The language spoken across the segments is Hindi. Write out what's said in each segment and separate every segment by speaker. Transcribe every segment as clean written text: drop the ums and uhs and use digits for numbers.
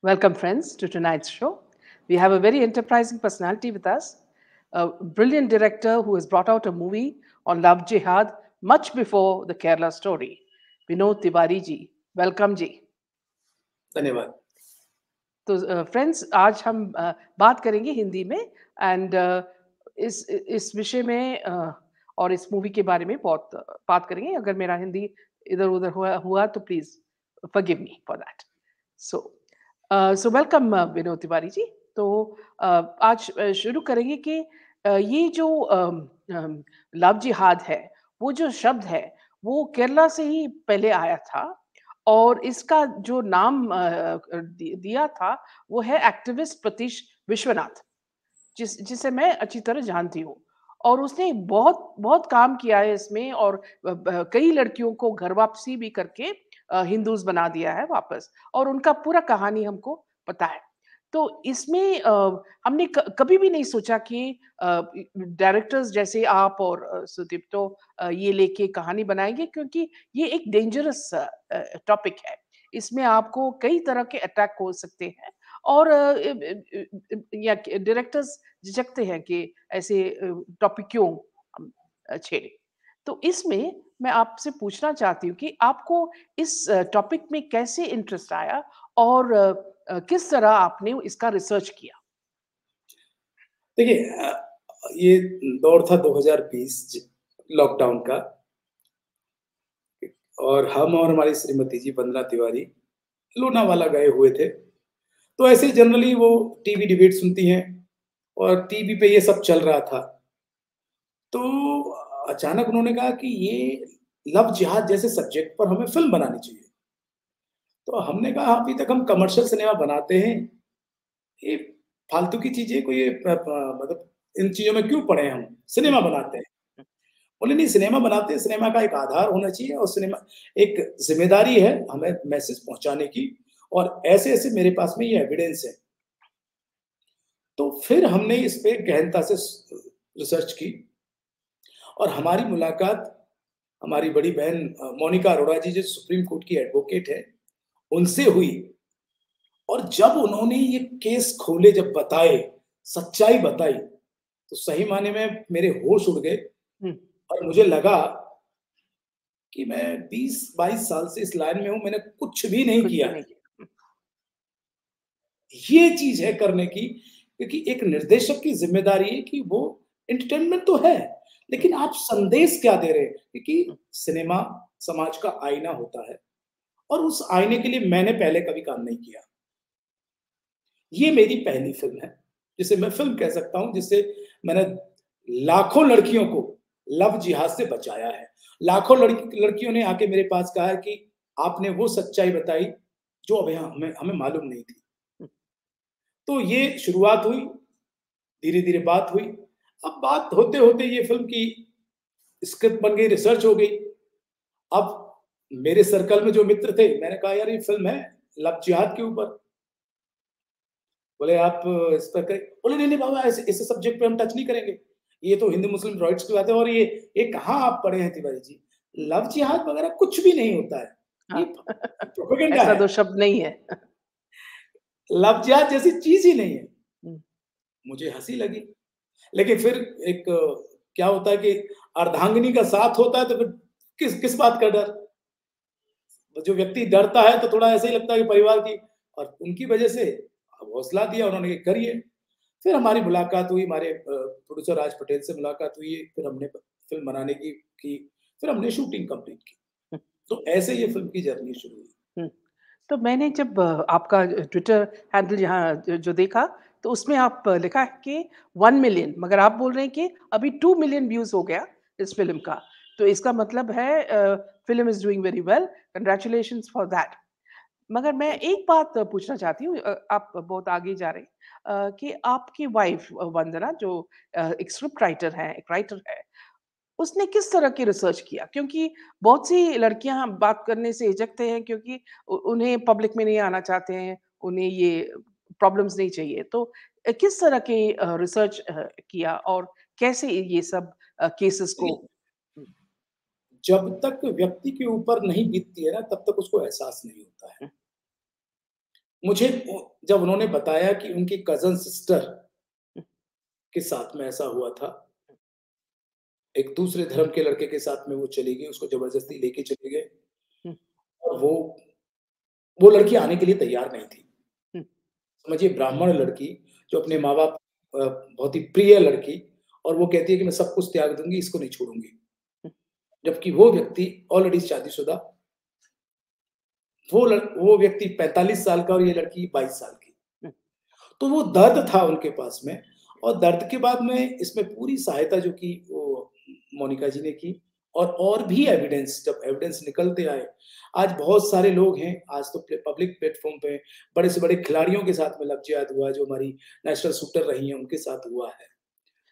Speaker 1: Welcome, friends, to tonight's show. We have a very enterprising personality with us, a brilliant director who has brought out a movie on love jihad much before the Kerala story. Vinod Tiwari ji, welcome ji.
Speaker 2: धन्यवाद।
Speaker 1: तो फ्रेंड्स आज हम बात करेंगे हिंदी में एंड इस विषय में और इस मूवी के बारे में बहुत बात करेंगे। अगर मेरा हिंदी इधर उधर हुआ तो please forgive me for that. So welcome Vinod Tiwari ji. तो आज शुरू करेंगे कि ये जो लव जिहाद है, वो जो शब्द है वो केरला से ही पहले आया था और इसका जो नाम दिया था वो है एक्टिविस्ट प्रतीश विश्वनाथ, जिसे मैं अच्छी तरह जानती हूँ। और उसने बहुत बहुत काम किया है इसमें और कई लड़कियों को घर वापसी भी करके हिंदूज बना दिया है वापस, और उनका पूरा कहानी हमको पता है। तो इसमें हमने कभी भी नहीं सोचा कि डायरेक्टर्स जैसे आप और सुदीप तो ये लेके कहानी बनाएंगे, क्योंकि ये एक डेंजरस टॉपिक है। इसमें आपको कई तरह के अटैक हो सकते हैं और या डायरेक्टर्स झिझकते हैं कि ऐसे टॉपिक क्यों हम छेड़े। तो इसमें मैं आपसे पूछना चाहती हूँ कि आपको इस टॉपिक में कैसे इंटरेस्ट आया और किस तरह आपने इसका रिसर्च किया?
Speaker 2: देखिए ये दौर था 2020 लॉकडाउन का और हम और हमारी श्रीमती जी वंदना तिवारी लोनावाला गए हुए थे। तो ऐसे जनरली वो टीवी डिबेट सुनती हैं और टीवी पे ये सब चल रहा था। तो अचानक उन्होंने कहा कि ये लव जिहाद जैसे सब्जेक्ट पर हमें फ़िल्म बनानी चाहिए। तो हमने कहा अभी तक हम कमर्शियल सिनेमा बनाते हैं, ये फालतू की चीज़ें कोई ये मतलब इन चीज़ों में क्यों पड़े हम? सिनेमा बनाते हैं। बोले नहीं सिनेमा बनाते हैं, सिनेमा का एक आधार होना चाहिए और सिनेमा एक ज़िम्मेदारी है हमें मैसेज पहुँचाने की और ऐसे-ऐसे मेरे पास में ये एविडेंस है। तो फिर हमने इस पे गहनता से रिसर्च की और हमारी मुलाकात हमारी बड़ी बहन मोनिका अरोड़ा जी जो सुप्रीम कोर्ट की एडवोकेट है, उनसे हुई। और जब उन्होंने ये केस खोले, जब बताए, सच्चाई बताई, तो सही मायने में मेरे होश उड़ गए और मुझे लगा कि मैं 20-22 साल से इस लाइन में हूँ, मैंने कुछ भी नहीं किया। ये चीज़ है करने की, क्योंकि एक निर्देशक की ज़िम्मेदारी है कि वो एंटरटेनमेंट तो है, लेकिन आप संदेश क्या दे रहे हैं? क्योंकि सिनेमा समाज का आईना होता है और उस आईने के लिए मैंने पहले कभी काम नहीं किया। ये मेरी पहली फ़िल्म है, जिसे मैं फ़िल्म कह सकता हूँ, जिससे मैंने लाखों लड़कियों को लव जिहाद से बचाया है। लाखों लड़कियों ने आके मेरे पास कहा है कि आपने वो सच्चाई बताई, जो अभी हमें हमें मालूम नहीं थी। तो ये शुरुआत हुई, धीरे-धीरे बात हुई। अब बात होते-होते ये फ़िल्म की स्क्रिप्ट बन गई, रिसर्च हो गई। अब मेरे सर्कल में जो मित्र थे, मैंने कहा यार ये फ़िल्म है लव जिहाद के ऊपर। बोले आप इस पर करें, बोले नहीं-नहीं बाबा ऐसे सब्जेक्ट पे हम टच नहीं करेंगे। ये तो हिंदू मुस्लिम राइट्स की बात है और ये कहाँ आप पढ़े हैं तिवारी जी? लव जिहाद वगैरह कुछ भी नहीं होता है। ये
Speaker 1: हाँ।
Speaker 2: प्रोपेगेंडा
Speaker 1: ऐसा
Speaker 2: है।
Speaker 1: तो शब्द नहीं है।
Speaker 2: लव जिहाद जैसी चीज़ ही नहीं है।
Speaker 1: हुँ।
Speaker 2: मुझे हँसी लगी। लेकिन फिर एक क्या होता है कि अर्धांगिनी का साथ होता है तो फिर किस किस बात का डर? जो व्यक्ति डरता है तो थोड़ा ऐसा ही लगता है कि परिवार की, और उनकी वजह से हौसला दिया उन्होंने कि करिए। फिर हमारी मुलाकात हुई, हमारे प्रोड्यूसर राज पटेल से मुलाकात हुई, फिर हमने फ़िल्म बनाने की, फिर हमने शूटिंग कंप्लीट की। तो ऐसे ये फ़िल्म की जर्नी शुरू हुई।
Speaker 1: हुँ। तो मैंने जब आपका ट्विटर हैंडल यहाँ जो देखा, तो उसमें आप लिखा है कि 1 मिलियन, मगर आप बोल रहे हैं कि अभी 2 मिलियन व्यूज़ हो गया इस फ़िल्म का। तो इसका मतलब है film is doing very well, congratulations for that. मगर मैं एक बात पूछना चाहती हूँ, आप बहुत आगे जा रहे हैं, कि आपकी वाइफ़ वंदना जो एक स्क्रिप्ट राइटर हैं, एक राइटर है, उसने किस तरह की रिसर्च किया? क्योंकि बहुत सी लड़कियाँ बात करने से हिचकते हैं, क्योंकि उन्हें पब्लिक में नहीं आना चाहते हैं, उन्हें ये प्रॉब्लम्स नहीं चाहिए। तो किस तरह की रिसर्च किया और कैसे ये सब केसेस को
Speaker 2: देखिए, जब तक व्यक्ति के ऊपर नहीं बीतती है ना, तब तक उसको एहसास नहीं होता है। मुझे जब उन्होंने बताया कि उनकी कज़न सिस्टर के साथ में ऐसा हुआ था, एक दूसरे धर्म के लड़के के साथ में वो चली गई, उसको ज़बरदस्ती लेके चले गए
Speaker 1: हुँ,
Speaker 2: और वो लड़की आने के लिए तैयार नहीं थी।
Speaker 1: हुँ,
Speaker 2: समझिए ब्राह्मण लड़की जो अपने माँ-बाप बहुत ही प्रिय लड़की और वो कहती है कि मैं सब कुछ त्याग दूँगी, इसको नहीं छोड़ूँगी।
Speaker 1: हुँ,
Speaker 2: जबकि वो व्यक्ति ऑलरेडी शादीशुदा, वो व्यक्ति 45 साल का और ये लड़की 22 साल की।
Speaker 1: हुँ।
Speaker 2: तो वो दर्द था उनके पास में और दर्द के बाद में इसमें पूरी सहायता जो की वो मोनिका जी ने की और भी एविडेंस जब एविडेंस निकलते आए, आज बहुत सारे लोग हैं, आज तो पब्लिक प्लेटफ़ॉर्म पे बड़े से बड़े खिलाड़ियों के साथ में लव-जिहाद हुआ, जो हमारी नेशनल शूटर रही हैं, उनके साथ हुआ है।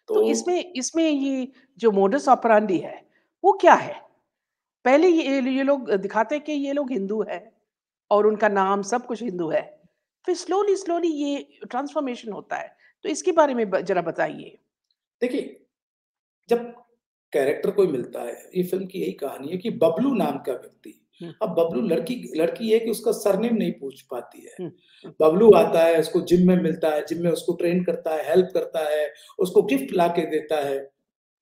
Speaker 1: तो
Speaker 2: तो
Speaker 1: इसमें इसमें ये जो मोडस ऑपरेंडी है, वो क्या है? पहले ये लोग दिखाते हैं कि ये लोग हिंदू हैं और उनका नाम सब कुछ हिंदू है। फिर स्लोली ये ट्रांसफ़ॉर्मेशन होता है। तो इसके बारे में ज़रा बताइए?
Speaker 2: देखिए, जब कैरेक्टर कोई मिलता है, ये फ़िल्म की यही कहानी है कि बबलू नाम का व्यक्ति,
Speaker 1: हुँ,
Speaker 2: अब बबलू लड़की लड़की है कि उसका सरनेम नहीं पूछ पाती है।
Speaker 1: हुँ, हुँ,
Speaker 2: बबलू आता है, उसको जिम में मिलता है, जिम में उसको ट्रेन करता है, हेल्प करता है, उसको गिफ्ट ला के देता है।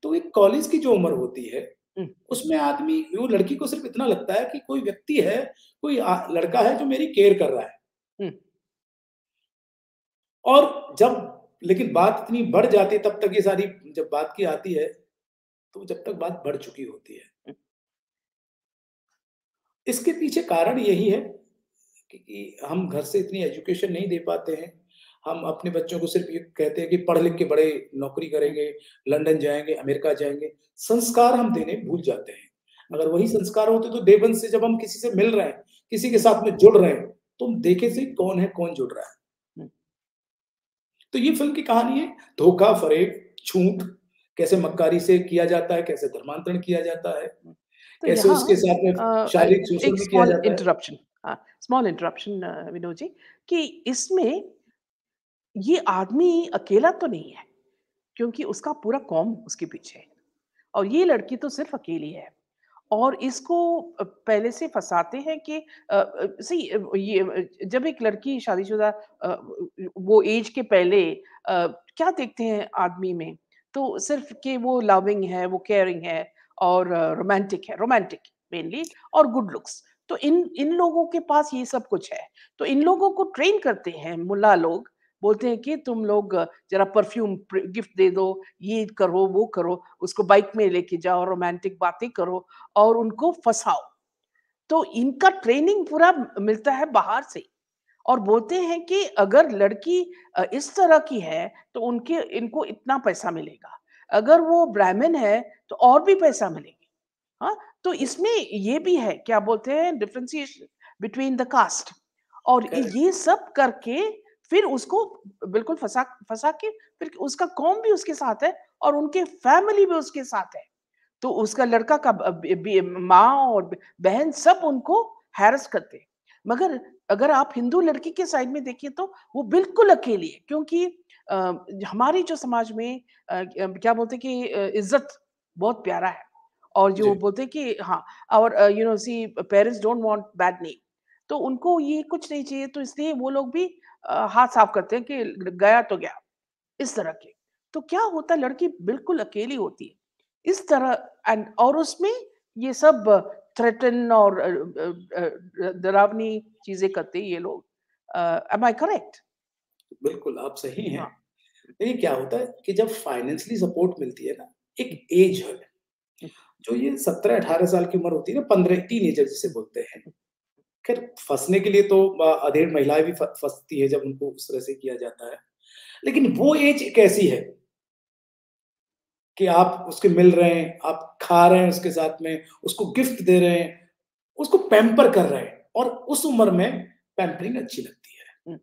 Speaker 2: तो एक कॉलेज की जो उम्र होती है,
Speaker 1: हुँ,
Speaker 2: उसमें आदमी वो लड़की को सिर्फ़ इतना लगता है कि कोई व्यक्ति है, कोई लड़का है जो मेरी केयर कर रहा है।
Speaker 1: हुँ,
Speaker 2: और जब लेकिन बात इतनी बढ़ जाती है तब तक ये सारी जब बात की आती है, तो जब तक बात बढ़ चुकी होती है।
Speaker 1: हुँ।
Speaker 2: इसके पीछे कारण यही है कि हम घर से इतनी एजुकेशन नहीं दे पाते हैं। हम अपने बच्चों को सिर्फ़ ये कहते हैं कि पढ़ लिख के बड़े नौकरी
Speaker 1: हुँ,
Speaker 2: करेंगे, लंदन जाएँगे, अमेरिका जाएँगे। संस्कार हम देने भूल जाते हैं। अगर
Speaker 1: जी।
Speaker 2: वही संस्कार होते तो डे 1 से जब हम किसी से मिल रहे हैं, किसी के साथ में जुड़ रहे हैं, तो हम देखें सही कौन है, कौन जुड़ रहा है।
Speaker 1: हुँ,
Speaker 2: तो ये फ़िल्म की कहानी है धोखा, फ़रेब, झूठ, कैसे मक्कारी से किया जाता है, कैसे धर्मांतरण किया जाता है,
Speaker 1: हुँ। तो
Speaker 2: कैसे
Speaker 1: यहाँ
Speaker 2: उसके साथ में शारीरिक शोषण
Speaker 1: एक
Speaker 2: भी किया
Speaker 1: स्मॉल
Speaker 2: जाता है।
Speaker 1: Interruption small interruption Vinod ji कि इसमें ये आदमी अकेला तो नहीं है, क्योंकि उसका पूरा कौम उसके पीछे है और ये लड़की तो सिर्फ़ अकेली है। और इसको पहले से फँसाते हैं कि जब एक लड़की शादीशुदा वो ऐज के पहले क्या देखते हैं आदमी में? तो सिर्फ़ कि वो लविंग है, वो केयरिंग है और रोमांटिक मेनली और गुड लुक्स। तो इन इन लोगों के पास ये सब कुछ है। तो इन लोगों को ट्रेन करते हैं मुल्ला लोग, बोलते हैं कि तुम लोग ज़रा परफ्यूम गिफ्ट दे दो, ये करो, वो करो, उसको बाइक में लेके जाओ, रोमांटिक बातें करो और उनको फँसाओ। तो इनका ट्रेनिंग पूरा मिलता है बाहर से और बोलते हैं कि अगर लड़की इस तरह की है, तो उनके इनको इतना पैसा मिलेगा। अगर वो ब्राह्मण है, तो और भी पैसा मिलेगा। हाँ, तो इसमें ये भी है, क्या बोलते हैं डिफरेंशिएशन बिटवीन द कास्ट और
Speaker 2: करेक्ट,
Speaker 1: ये सब करके फिर उसको बिल्कुल फँसा फँसा के फिर उसका कौम भी उसके साथ है और उनके फैमिली भी उसके साथ है। तो उसका लड़का का ब बे बे माँ और बहन सब उनको हैरेस करते हैं। मगर अगर आप हिंदू लड़की के साइड में देखिए तो वो बिल्कुल अकेली है क्योंकि अ, हमारी जो समाज में क्या बोलते हैं कि इज़्ज़त बहुत प्यारा है और जो
Speaker 2: जी,
Speaker 1: बोलते हैं कि हाँ और you know see parents don't want bad name तो उनको ये कुछ नहीं चाहिए तो इसलिए वो लोग भी हाथ साफ करते हैं कि गया तो गया, इस तरह के। तो क्या होता है लड़की बिल्कुल अकेली होती है। इस तरह एंड और उसमें ये सब थ्रेटन और डरावनी चीज़ें करते हैं ये लोग। Am I correct?
Speaker 2: बिल्कुल आप सही हैं।
Speaker 1: हाँ।
Speaker 2: देखिए क्या होता है कि जब फाइनेंशियली सपोर्ट मिलती है ना,
Speaker 1: हुँ,
Speaker 2: एक एज है,
Speaker 1: हुँ,
Speaker 2: जो ये 17-18 साल की उम्र होती है ना, 15 टीनेजर जिसे बोलते हैं। खैर फँसने के लिए तो अधेड़ महिलाएँ भी फँसती है जब उनको उस तरह से किया जाता है। लेकिन वो एज एक ऐसी है कि आप उसके मिल रहे हैं, आप खा रहे हैं उसके साथ में, उसको गिफ्ट दे रहे हैं, उसको पैम्पर कर रहे हैं और उस उम्र में पैम्परिंग अच्छी लगती है।
Speaker 1: हुँ,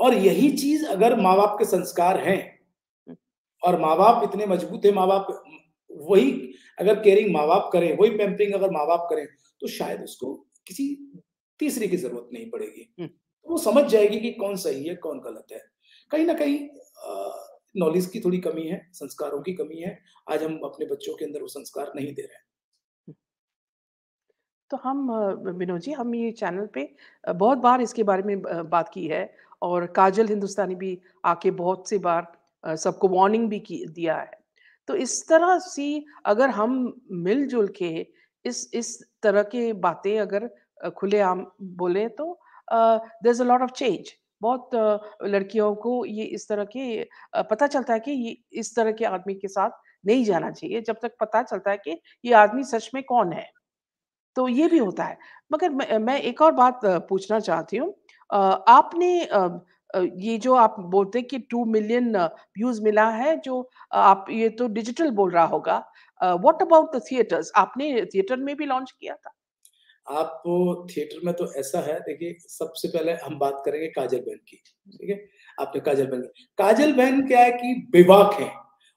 Speaker 2: और यही चीज़ अगर माँ-बाप के संस्कार हैं
Speaker 1: हुँ,
Speaker 2: और माँ-बाप इतने मजबूत हैं, माँ-बाप वही अगर केयरिंग माँ-बाप करें, वही पैम्परिंग अगर माँ-बाप करें, तो शायद उसको किसी तीसरे की ज़रूरत नहीं पड़ेगी।
Speaker 1: हुँ।
Speaker 2: वो समझ जाएगी कि कौन सही है, कौन गलत है। कहीं न कहीं नॉलेज की थोड़ी कमी है, संस्कारों की कमी है। आज हम अपने बच्चों के अंदर वो संस्कार नहीं दे रहे हैं।
Speaker 1: तो हम विनोद जी, हम ये चैनल पे बहुत बार इसके बारे में बात की है और काजल हिंदुस्तानी भी आके बहुत सी बार सबको वार्निंग भी की दिया है। तो इस तरह से अगर हम मिल-जुल के इस तरह की बातें अगर खुलेआम बोलें तो there is a lot of change. बहुत लड़कियों को ये इस तरह के पता चलता है कि ये इस तरह के आदमी के साथ नहीं जाना चाहिए, जब तक पता चलता है कि ये आदमी सच में कौन है। तो ये भी होता है। मगर मैं एक और बात पूछना चाहती हूँ। आपने ये जो आप बोलते हैं कि 2 मिलियन व्यूज़ मिला है जो आप ये तो डिजिटल बोल रहा होगा। What about the theatres? आपने थिएटर में भी लॉन्च किया था?
Speaker 2: आपको थिएटर में तो ऐसा है देखिए, सबसे पहले हम बात करेंगे काजल बहन की, ठीक है? आपने काजल बहन क्या है कि बेबाक हैं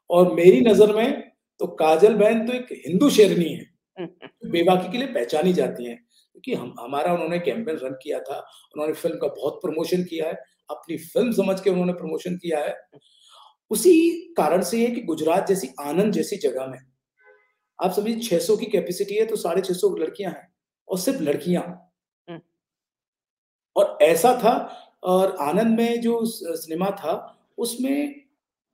Speaker 2: और मेरी नज़र में तो काजल बहन तो एक हिंदू शेरनी है,
Speaker 1: हुँ, हुँ,
Speaker 2: बेबाकी के लिए पहचानी जाती हैं। क्योंकि हम हमारा उन्होंने कैंपेन रन किया था, उन्होंने फ़िल्म का बहुत प्रमोशन किया है, अपनी फ़िल्म समझ के उन्होंने प्रमोशन किया है। उसी कारण से ये कि गुजरात जैसी आनंद जैसी जगह में आप समझिए 600 की कैपेसिटी है तो 650 लड़कियाँ हैं और सिर्फ़ लड़कियाँ।
Speaker 1: हुँ।
Speaker 2: और ऐसा था और आनंद में जो सिनेमा था, उसमें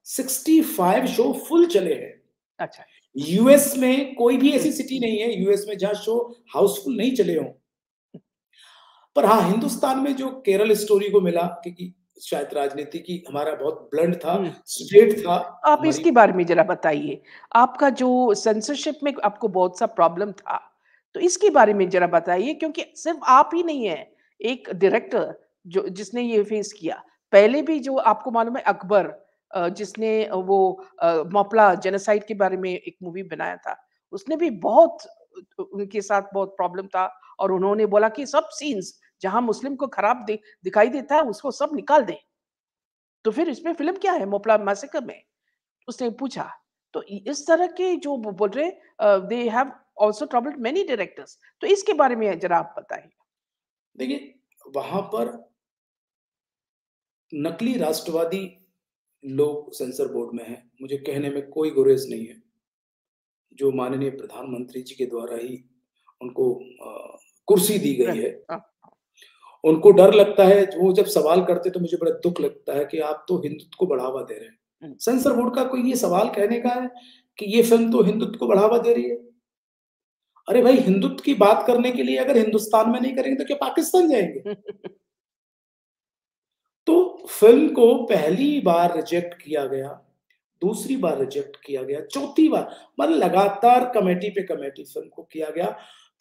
Speaker 2: 65 शो फुल चले हैं।
Speaker 1: अच्छा।
Speaker 2: यूएस में कोई भी
Speaker 1: हुँ,
Speaker 2: ऐसी सिटी नहीं है यूएस में जहाँ शो हाउसफुल नहीं चले हों। पर हाँ, हिंदुस्तान में जो केरल स्टोरी को मिला क्योंकि शायद राजनीति की हमारा बहुत ब्लंट था,
Speaker 1: हुँ, हुँ।
Speaker 2: स्ट्रेट था
Speaker 1: आप
Speaker 2: हमारी।
Speaker 1: इसके बारे में ज़रा बताइए। आपका जो सेंसरशिप में आपको बहुत सा प्रॉब्लम था, तो इसके बारे में ज़रा बताइए क्योंकि सिर्फ़ आप ही नहीं हैं, एक डायरेक्टर जो जिसने ये फेस किया। पहले भी जो आपको मालूम है अकबर जिसने वो मौपला जेनोसाइड के बारे में एक मूवी बनाया था, उसने भी बहुत उनके साथ बहुत प्रॉब्लम था और उन्होंने बोला कि सब सीन्स जहाँ मुस्लिम को खराब दिखाई देता है, उसको सब निकाल दें। तो फिर इसमें फ़िल्म क्या है मोपला मैसेकर में? उसने पूछा। तो इस तरह के जो बोल रहे they have also troubled many directors तो इसके बारे में ज़रा आप बताइए?
Speaker 2: देखिए, वहाँ पर नकली राष्ट्रवादी लोग सेंसर बोर्ड में हैं, मुझे कहने में कोई गुरेज़ नहीं है। जो माननीय प्रधानमंत्री जी के द्वारा ही उनको कुर्सी दी गई
Speaker 1: रह
Speaker 2: है।
Speaker 1: हाँ,
Speaker 2: उनको डर लगता है, वो जब सवाल करते तो मुझे बड़ा दुःख लगता है कि आप तो हिंदुत्व को बढ़ावा दे रहे हैं।
Speaker 1: हुँ।
Speaker 2: सेंसर बोर्ड का कोई ये सवाल कहने का है कि ये फ़िल्म तो हिंदुत्व को बढ़ावा दे रही है। अरे भाई हिंदुत्व की बात करने के लिए अगर हिंदुस्तान में नहीं करेंगे तो क्या पाकिस्तान जाएँगे? तो फ़िल्म को पहली बार रिजेक्ट किया गया, दूसरी बार रिजेक्ट किया गया, चौथी बार मतलब लगातार कमेटी पे कमेटी फ़िल्म को किया गया।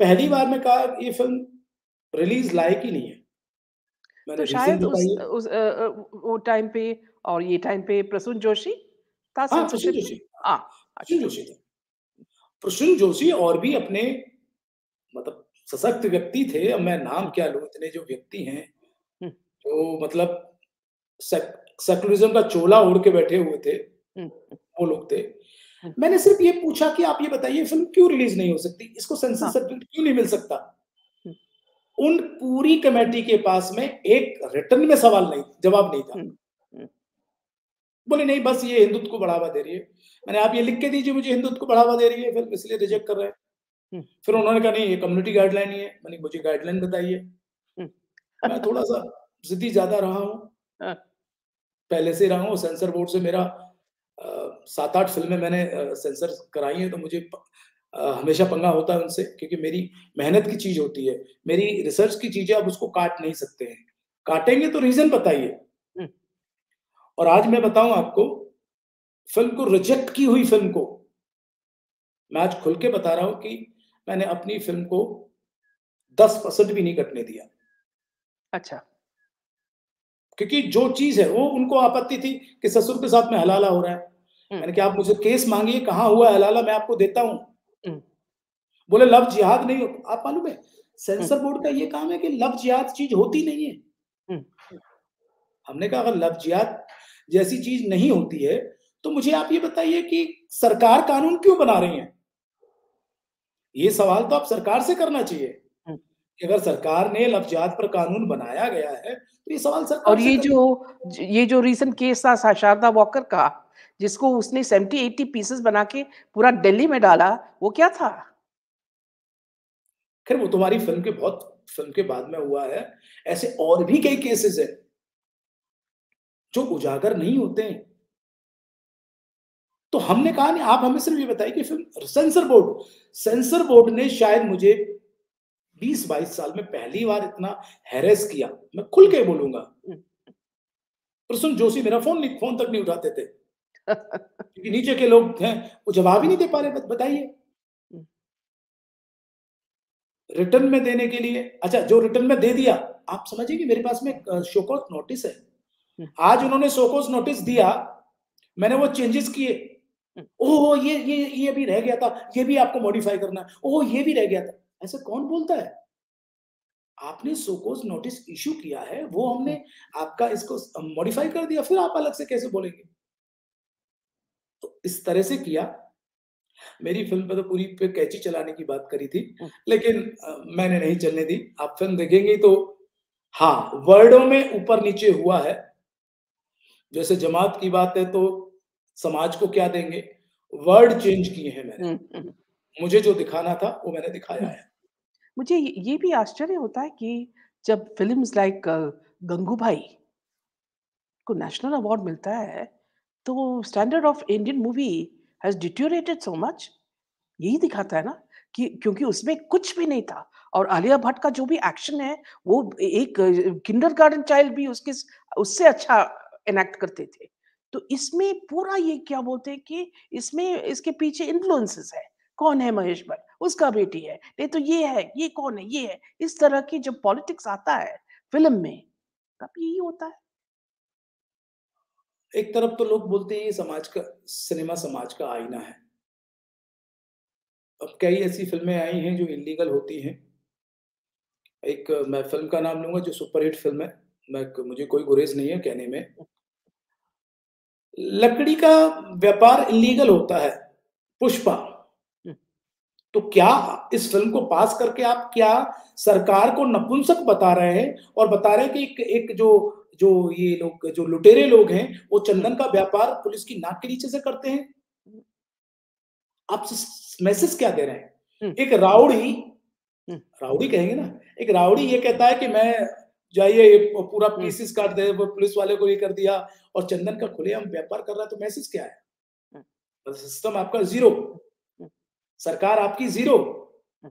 Speaker 2: पहली बार में कहा ये फ़िल्म रिलीज़ लायक ही नहीं है। मैंने
Speaker 1: तो
Speaker 2: रीज़न
Speaker 1: शायद
Speaker 2: बताइए।
Speaker 1: वो टाइम पे और ये टाइम पे प्रसून जोशी था
Speaker 2: हाँ, प्रसून
Speaker 1: सेंसरशिप में?
Speaker 2: जोशी।
Speaker 1: हाँ,
Speaker 2: प्रसून
Speaker 1: अच्छा।
Speaker 2: जोशी थे। प्रसून जोशी और भी अपने मतलब सशक्त व्यक्ति थे, अब मैं नाम
Speaker 1: हुँ,
Speaker 2: क्या लूँ, इतने जो व्यक्ति हैं,
Speaker 1: हुँ,
Speaker 2: जो मतलब सेक सेकुलरिज़्म का चोला ओढ़ के बैठे हुए थे,
Speaker 1: हुँ, हुँ,
Speaker 2: वो लोग थे।
Speaker 1: हुँ,
Speaker 2: मैंने सिर्फ़ ये पूछा कि आप ये बताइए फ़िल्म क्यों रिलीज़ नहीं हो सकती? इसको सेंसर
Speaker 1: हाँ,
Speaker 2: सर्टिफ़िकेट क्यों नहीं मिल सकता?
Speaker 1: हुँ,
Speaker 2: उन पूरी कमेटी के पास में एक रिटर्न में सवाल नहीं जवाब नहीं था।
Speaker 1: हुँ, हुँ,
Speaker 2: बोले नहीं बस ये हिंदुत्व को बढ़ावा दे रही है। मैंने आप ये लिख के दीजिए मुझे हिंदुत्व को बढ़ावा दे रही है फ़िल्म इसलिए
Speaker 1: हुँ,
Speaker 2: रिजेक्ट कर रहे हैं।
Speaker 1: हुँ,
Speaker 2: फिर उन्होंने कहा नहीं ये कम्युनिटी गाइडलाइन ही है। मैंने मुझे गाइडलाइन बताइए।
Speaker 1: हुँ।
Speaker 2: मैं थोड़ा-सा ज़िद्दी ज़्यादा रहा हूँ,
Speaker 1: हाँ,
Speaker 2: पहले से रहा हूँ सेंसर बोर्ड से मेरा 7-8 फ़िल्में मैंने सेंसर कराई हैं तो मुझे हमेशा पंगा होता है उनसे क्योंकि मेरी मेहनत की चीज़ होती है। मेरी रिसर्च की चीज़ है आप उसको काट नहीं सकते हैं। काटेंगे तो रीज़न बताइए
Speaker 1: हुँ,
Speaker 2: और आज मैं बताऊँ आपको फ़िल्म को रिजेक्ट की हुई फ़िल्म को मैं आज खुल के बता रहा हूँ कि मैंने अपनी फ़िल्म को 10% भी नहीं कटने दिया।
Speaker 1: अच्छा।
Speaker 2: क्योंकि जो चीज़ है वो उनको आपत्ति थी कि ससुर के साथ में हलाला हो रहा है।
Speaker 1: हुँ,
Speaker 2: मैंने कहा आप मुझसे केस माँगिए कहाँ हुआ है हलाला मैं आपको देता हूँ।
Speaker 1: हुँ,
Speaker 2: बोले लव जिहाद नहीं होता। आप मालूम है
Speaker 1: हुँ,
Speaker 2: सेंसर बोर्ड का ये काम है कि लव जिहाद चीज़ होती नहीं है।
Speaker 1: हुँ।
Speaker 2: हमने कहा अगर लव जिहाद जैसी चीज़ नहीं होती है, तो मुझे आप ये बताइए कि सरकार कानून क्यों बना रही है? ये सवाल तो आप सरकार से करना चाहिए
Speaker 1: हुँ।
Speaker 2: कि अगर सरकार ने लव जिहाद पर कानून बनाया गया है, तो ये सवाल सरकार
Speaker 1: और
Speaker 2: से करें।
Speaker 1: ये जो रीसेंट केस था शारदा वॉकर का, जिसको उसने 70-80 पीसेस बना के पूरा दिल्ली में डाला, वो क्या था?
Speaker 2: खैर वो तुम्हारी फ़िल्म के बाद में हुआ है। ऐसे और भी कई केसेज़ हैं, जो उजागर नहीं होते हैं। तो हमने कहा नहीं, आप हमें सिर्फ़ ये बताइए कि फ़िल्म सेंसर बोर्ड ने शायद मुझे 20-22 साल में पहली बार इतना हैरेस किया, मैं खुल
Speaker 1: हुँ,
Speaker 2: के बोलूँगा।
Speaker 1: हुँ।
Speaker 2: प्रसून जोशी मेरा फ़ोन तक नहीं उठाते थे, क्योंकि नीचे के लोग हैं, वो जवाब ही नहीं दे पा रहे, बताइए।
Speaker 1: हुँ,
Speaker 2: रिटर्न में देने के लिए अच्छा, जो रिटर्न में दे दिया, आप समझिए कि मेरे पास में शो कॉज़ नोटिस है।
Speaker 1: हुँ,
Speaker 2: आज उन्होंने शो कॉज़ नोटिस दिया, मैंने वो चेंजेस किए।
Speaker 1: हुँ।
Speaker 2: ओह! ये अभी रह गया था, ये भी आपको मॉडिफाई करना है। ओह! ये भी रह गया था। ऐसा कौन बोलता है? आपने शो कॉज़ नोटिस इश्यू किया है, वो हमने
Speaker 1: हुँ,
Speaker 2: आपका इसको मॉडिफाई कर दिया, फिर आप अलग से कैसे बोलेंगे? तो इस तरह से किया। मेरी फ़िल्म पे तो पूरी पे कैंची चलाने की बात करी थी,
Speaker 1: हुँ,
Speaker 2: लेकिन मैंने नहीं चलने दी। आप फ़िल्म देखेंगे तो हाँ, वर्डों में ऊपर-नीचे हुआ है। जैसे जमात की बात है तो समाज को क्या देंगे? वर्ड चेंज किए हैं मैंने।
Speaker 1: हुँ, हुँ,
Speaker 2: मुझे जो दिखाना था, वो मैंने दिखाया
Speaker 1: हुँ।
Speaker 2: है।
Speaker 1: मुझे ये भी आश्चर्य होता है कि जब फ़िल्म्स लाइक गंगूबाई को नेशनल अवार्ड मिलता है, तो standard of Indian movie has deteriorated so much. यही दिखाता है ना कि क्योंकि उसमें कुछ भी नहीं था और आलिया भट्ट का जो भी एक्शन है, वो एक किंडरगार्टन चाइल्ड भी उससे अच्छा एनैक्ट करते थे। तो इसमें पूरा ये क्या बोलते हैं कि इसमें इसके पीछे इन्फ्लुएंसेस है। कौन है महेश भट्ट? उसका बेटी है। नहीं तो ये है, ये कौन है? ये है। इस तरह की जब पॉलिटिक्स आता है फ़िल्म में, तब यही होता है।
Speaker 2: एक तरफ तो लोग बोलते हैं ये सिनेमा समाज का आईना है। अब कई ऐसी फ़िल्में आई हैं जो इल्लीगल होती हैं। मैं फ़िल्म का नाम लूँगा जो सुपरहिट फ़िल्म है। मुझे कोई गुरेज़ नहीं है कहने में। लकड़ी का व्यापार इल्लीगल होता है, पुष्पा।
Speaker 1: हुँ,
Speaker 2: तो क्या इस फ़िल्म को पास करके आप क्या सरकार को नपुंसक बता रहे हैं और बता रहे हैं कि एक एक जो जो ये लोग जो लुटेरे लोग हैं, वो
Speaker 1: हुँ,
Speaker 2: चंदन का व्यापार पुलिस की नाक के नीचे से करते हैं?
Speaker 1: हुँ,
Speaker 2: आप मैसेज क्या दे रहे हैं?
Speaker 1: हुँ,
Speaker 2: एक राउडी
Speaker 1: हुँ,
Speaker 2: राउडी कहेंगे ना, एक राउडी ये कहता है कि मैं जाइए ये पूरा
Speaker 1: हुँ,
Speaker 2: पीसेस काट दे, वो पुलिस वाले को ये कर दिया और चंदन का खुलेआम व्यापार कर रहा है, तो मैसेज क्या है?
Speaker 1: हुँ,
Speaker 2: सिस्टम आपका ज़ीरो,
Speaker 1: हुँ,
Speaker 2: सरकार आपकी ज़ीरो।
Speaker 1: हुँ,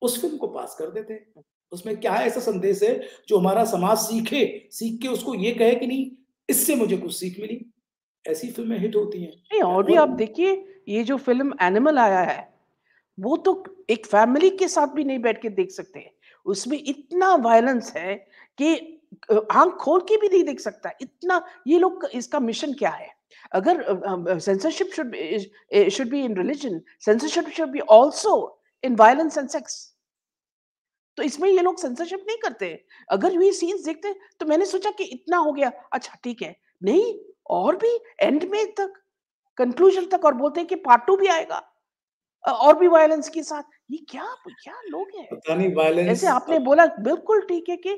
Speaker 2: उस फ़िल्म को पास कर देते। उसमें क्या ऐसा संदेश है जो हमारा समाज सीखे, सीख के उसको ये कहे कि नहीं, इससे मुझे कुछ सीख मिली। ऐसी फ़िल्में हिट होती
Speaker 1: नहीं
Speaker 2: हैं।
Speaker 1: और भी आप देखिए ये जो फ़िल्म एनिमल आया है, वो तो एक फैमिली के साथ भी नहीं बैठ के देख सकते हैं। उसमें इतना वायलेंस है कि आँख खोल के भी नहीं देख सकता। इतना ये लोग इसका मिशन क्या है? अगर censorship should be in religion, censorship should be also in violence and sex. तो इसमें ये लोग सेंसरशिप नहीं करते। अगर ये सीन्स देखते तो मैंने सोचा कि इतना हो गया, अच्छा ठीक है। नहीं, और भी एंड में तक, कंक्लूजन तक और बोलते हैं कि पार्ट 2 भी आएगा। और भी वायलेंस के साथ। ये क्या क्या लोग हैं?
Speaker 2: पता नहीं वायलेंस
Speaker 1: जैसे आपने बोला बिल्कुल ठीक है कि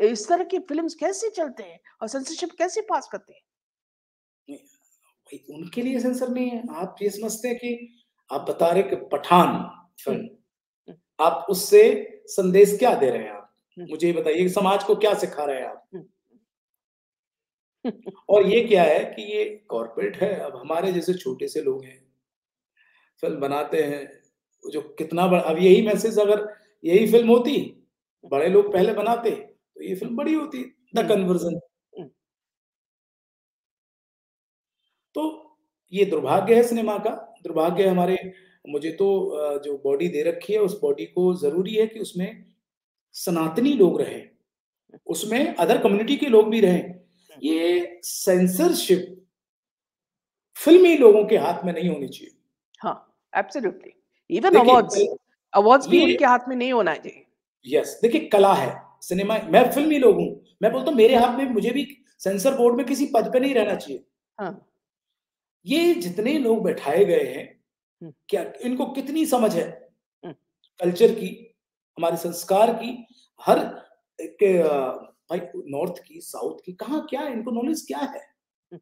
Speaker 1: इस तरह की फ़िल्म्स कैसे चलते हैं और सेंसरशिप कैसे पास करते हैं?
Speaker 2: भाई उनके लिए सेंसर नहीं है। आप ये समझते हैं कि आप बता रहे कि पठान
Speaker 1: हुँ,
Speaker 2: फ़िल्म,
Speaker 1: हुँ,
Speaker 2: आप उससे संदेश क्या दे रहे हैं आप?
Speaker 1: हुँ,
Speaker 2: मुझे ये बताइए कि समाज को क्या सिखा रहे हैं आप?
Speaker 1: हुँ।
Speaker 2: और ये क्या है कि ये कॉर्पोरेट है, अब हमारे जैसे छोटे से लोग हैं, फ़िल्म बनाते हैं, वो जो कितना बड़ा अब यही मैसेज अगर यही फ़िल्म होती, बड़े लोग पहले बनाते, तो ये फ़िल्म बड़ी होती, द
Speaker 1: हुँ,
Speaker 2: कन्वर्जन।
Speaker 1: हुँ,
Speaker 2: तो ये दुर्भाग्य है सिनेमा का, दुर्भाग्य है हमारे मुझे तो जो बॉडी दे रखी है, उस बॉडी को ज़रूरी है कि उसमें सनातनी लोग रहें, उसमें अदर कम्युनिटी के लोग भी रहें।
Speaker 1: हुँ।
Speaker 2: ये सेंसरशिप फ़िल्मी लोगों के हाथ में नहीं होनी चाहिए।
Speaker 1: हाँ, एब्सोल्युटली। इवन
Speaker 2: देखिए
Speaker 1: अवार्ड्स, अवार्ड्स भी
Speaker 2: ये
Speaker 1: उनके हाथ में नहीं होना चाहिए।
Speaker 2: यस देखिए कला है, सिनेमा मैं फ़िल्मी लोग हूँ, मैं बोलता हूँ मेरे हाथ में मुझे भी सेंसर बोर्ड में किसी पद पे नहीं रहना चाहिए।
Speaker 1: हाँ,
Speaker 2: ये जितने लोग बैठाए गए हैं,
Speaker 1: हुँ,
Speaker 2: क्या इनको कितनी समझ है
Speaker 1: हुँ,
Speaker 2: कल्चर की, हमारे संस्कार की, हर एक भाई नॉर्थ की, साउथ की, कहाँ क्या है, इनको नॉलेज क्या है?
Speaker 1: हुँ।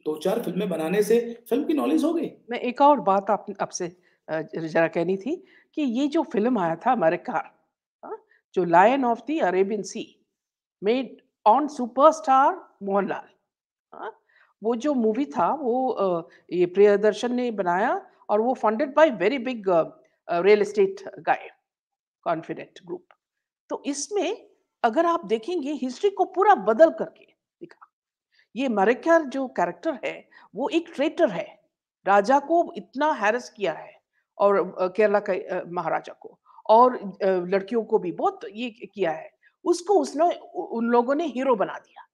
Speaker 2: 2-4 फ़िल्में बनाने से फ़िल्म की नॉलेज हो गई।
Speaker 1: मैं एक और बात आप आपसे ज़रा कहनी थी कि ये जो फ़िल्म आया था अमेरिका, जो lion of the Arabian sea, made on superstar Mohanlal. हाँ, वो जो मूवी था वो ये प्रियदर्शन ने बनाया और वो funded by very big real estate guy, confident group. तो इसमें अगर आप देखेंगे हिस्ट्री को पूरा बदल करके दिखा। ये मरेक्कर जो कैरेक्टर है, वो एक ट्रेटर है। राजा को इतना हैरेस किया है और केरला के महाराजा को और लड़कियों को भी बहुत ये किया है। उसको उसने उन लोगों ने हीरो बना दिया।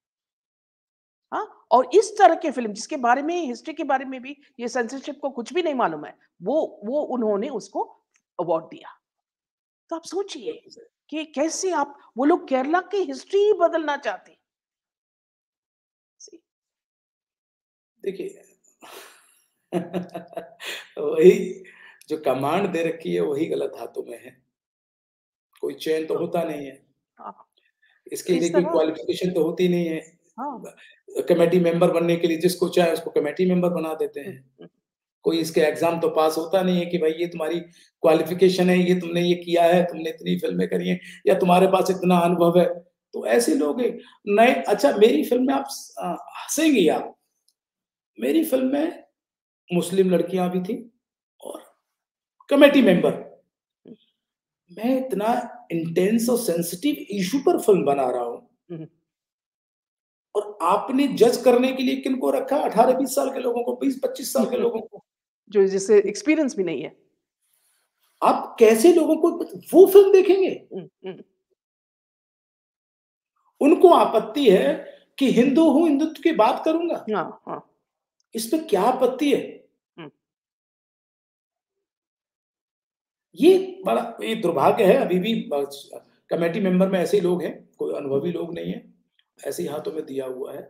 Speaker 1: हाँ, और इस तरह के फ़िल्म जिसके बारे में हिस्ट्री के बारे में भी ये सेंसरशिप को कुछ भी नहीं मालूम है, वो उन्होंने उसको अवार्ड दिया। तो आप सोचिए
Speaker 2: बिल्कुल सही।
Speaker 1: कि कैसे आप वो लोग केरला की हिस्ट्री ही बदलना चाहते। सी
Speaker 2: देखिए वही जो कमांड दे रखी है वही गलत हाथों में है। कोई चयन तो
Speaker 1: तो
Speaker 2: होता नहीं है।
Speaker 1: हाँ,
Speaker 2: इसके लिए
Speaker 1: इस
Speaker 2: कोई
Speaker 1: तरह
Speaker 2: क्वालिफ़िकेशन तो होती नहीं है।
Speaker 1: हाँ,
Speaker 2: कमेटी मेंबर बनने के लिए जिसको चाहे उसको कमेटी मेंबर बना देते
Speaker 1: हुँ,
Speaker 2: हैं।
Speaker 1: हुँ,
Speaker 2: कोई इसके एग्ज़ाम तो पास होता नहीं है कि भाई ये तुम्हारी क्वालिफ़िकेशन है, ये तुमने ये किया है, तुमने इतनी फ़िल्में करी हैं या तुम्हारे पास इतना अनुभव है। तो ऐसे लोग हैं नए अच्छा मेरी फ़िल्म में आप हँसेंगी आप। मेरी फ़िल्म में मुस्लिम लड़कियाँ भी थीं और कमेटी मेंबर।
Speaker 1: हुँ,
Speaker 2: मैं इतना इंटेंस और सेंसिटिव इश्यू पर फ़िल्म बना रहा हूँ
Speaker 1: हुँ,
Speaker 2: और आपने जज करने के लिए किनको रखा 18-20 साल के लोगों को, 20-25 साल के लोगों को।
Speaker 1: जो जिससे एक्सपीरियंस भी नहीं है।
Speaker 2: आप कैसे लोगों को वो फ़िल्म देखेंगे?
Speaker 1: हुँ, हुँ,
Speaker 2: उनको आपत्ति है कि हिंदू हूँ, हिंदुत्व की बात करूँगा।
Speaker 1: हाँ, हाँ,
Speaker 2: इसमें क्या आपत्ति है?
Speaker 1: हुँ,
Speaker 2: ये बड़ा ये दुर्भाग्य है अभी भी कमेटी मेंबर में ऐसे ही लोग हैं, कोई
Speaker 1: हुँ।
Speaker 2: अनुभवी लोग नहीं है, ऐसे ही हाथों में दिया हुआ है।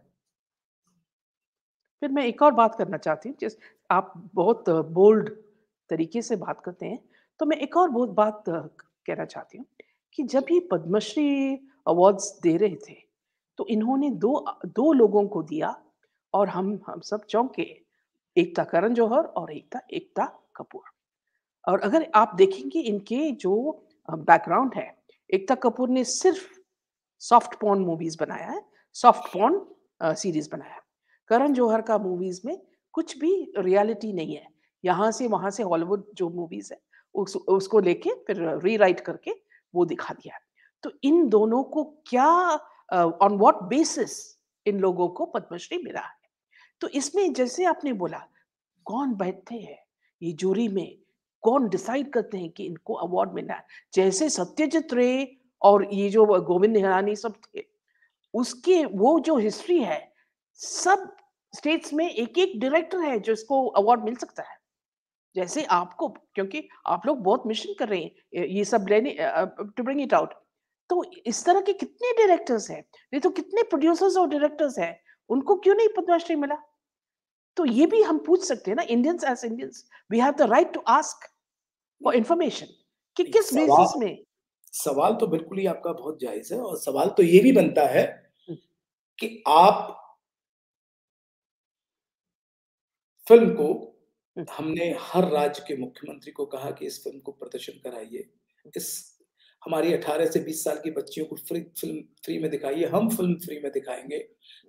Speaker 1: फिर मैं एक और बात करना चाहती हूँ, जिस आप बहुत बोल्ड तरीके से बात करते हैं, तो मैं एक और बहुत बात कहना चाहती हूँ कि जब ये पद्मश्री अवार्ड्स दे रहे थे, तो इन्होंने 2 लोगों को दिया और हम सब चौंके। एक था करण जौहर और एक था एकता कपूर। और अगर आप देखेंगे इनके जो बैकग्राउंड है, एकता कपूर ने सिर्फ़ सॉफ्ट पोर्न मूवीज़ बनाया है, सॉफ्ट पोर्न सीरीज़ बनाया है। करण जौहर का मूवीज़ में कुछ भी रियलिटी नहीं है। यहाँ से वहाँ से हॉलीवुड जो मूवीज़ है, उसको लेके फिर रीराइट करके वो दिखा दिया है। तो इन दोनों को क्या ऑन व्हाट बेसिस इन लोगों को पद्मश्री मिला है? तो इसमें जैसे आपने बोला, कौन बैठते हैं ये जूरी में? कौन डिसाइड करते हैं कि इनको अवार्ड मिलना है? जैसे सत्यजीत रे और ये जो गोविंद निहलानी सब थे, उसके वो जो हिस्ट्री है, सब स्टेट्स में एक-एक डायरेक्टर है जिसको अवार्ड मिल सकता है। जैसे आपको क्योंकि आप लोग बहुत मिशन कर रहे हैं ये सब टू ब्रिंग इट आउट। तो इस तरह के कितने डायरेक्टर्स हैं, नहीं तो कितने प्रोड्यूसर्स और डायरेक्टर्स हैं, उनको क्यों नहीं पद्मश्री मिला? तो ये भी हम पूछ सकते हैं ना Indians as Indians, we have the right to ask for information कि
Speaker 2: नहीं,
Speaker 1: किस बेसिस में
Speaker 2: सवाल तो बिल्कुल ही आपका बहुत जायज़ है और सवाल तो ये भी बनता है
Speaker 1: हुँ,
Speaker 2: कि आप फ़िल्म को
Speaker 1: हुँ,
Speaker 2: हमने हर राज्य के मुख्यमंत्री को कहा कि इस फ़िल्म को प्रदर्शन कराइए। इस हमारी 18 से 20 साल की बच्चियों को फ़िल्म फ्री में दिखाइए, हम फ़िल्म फ्री में दिखाएँगे।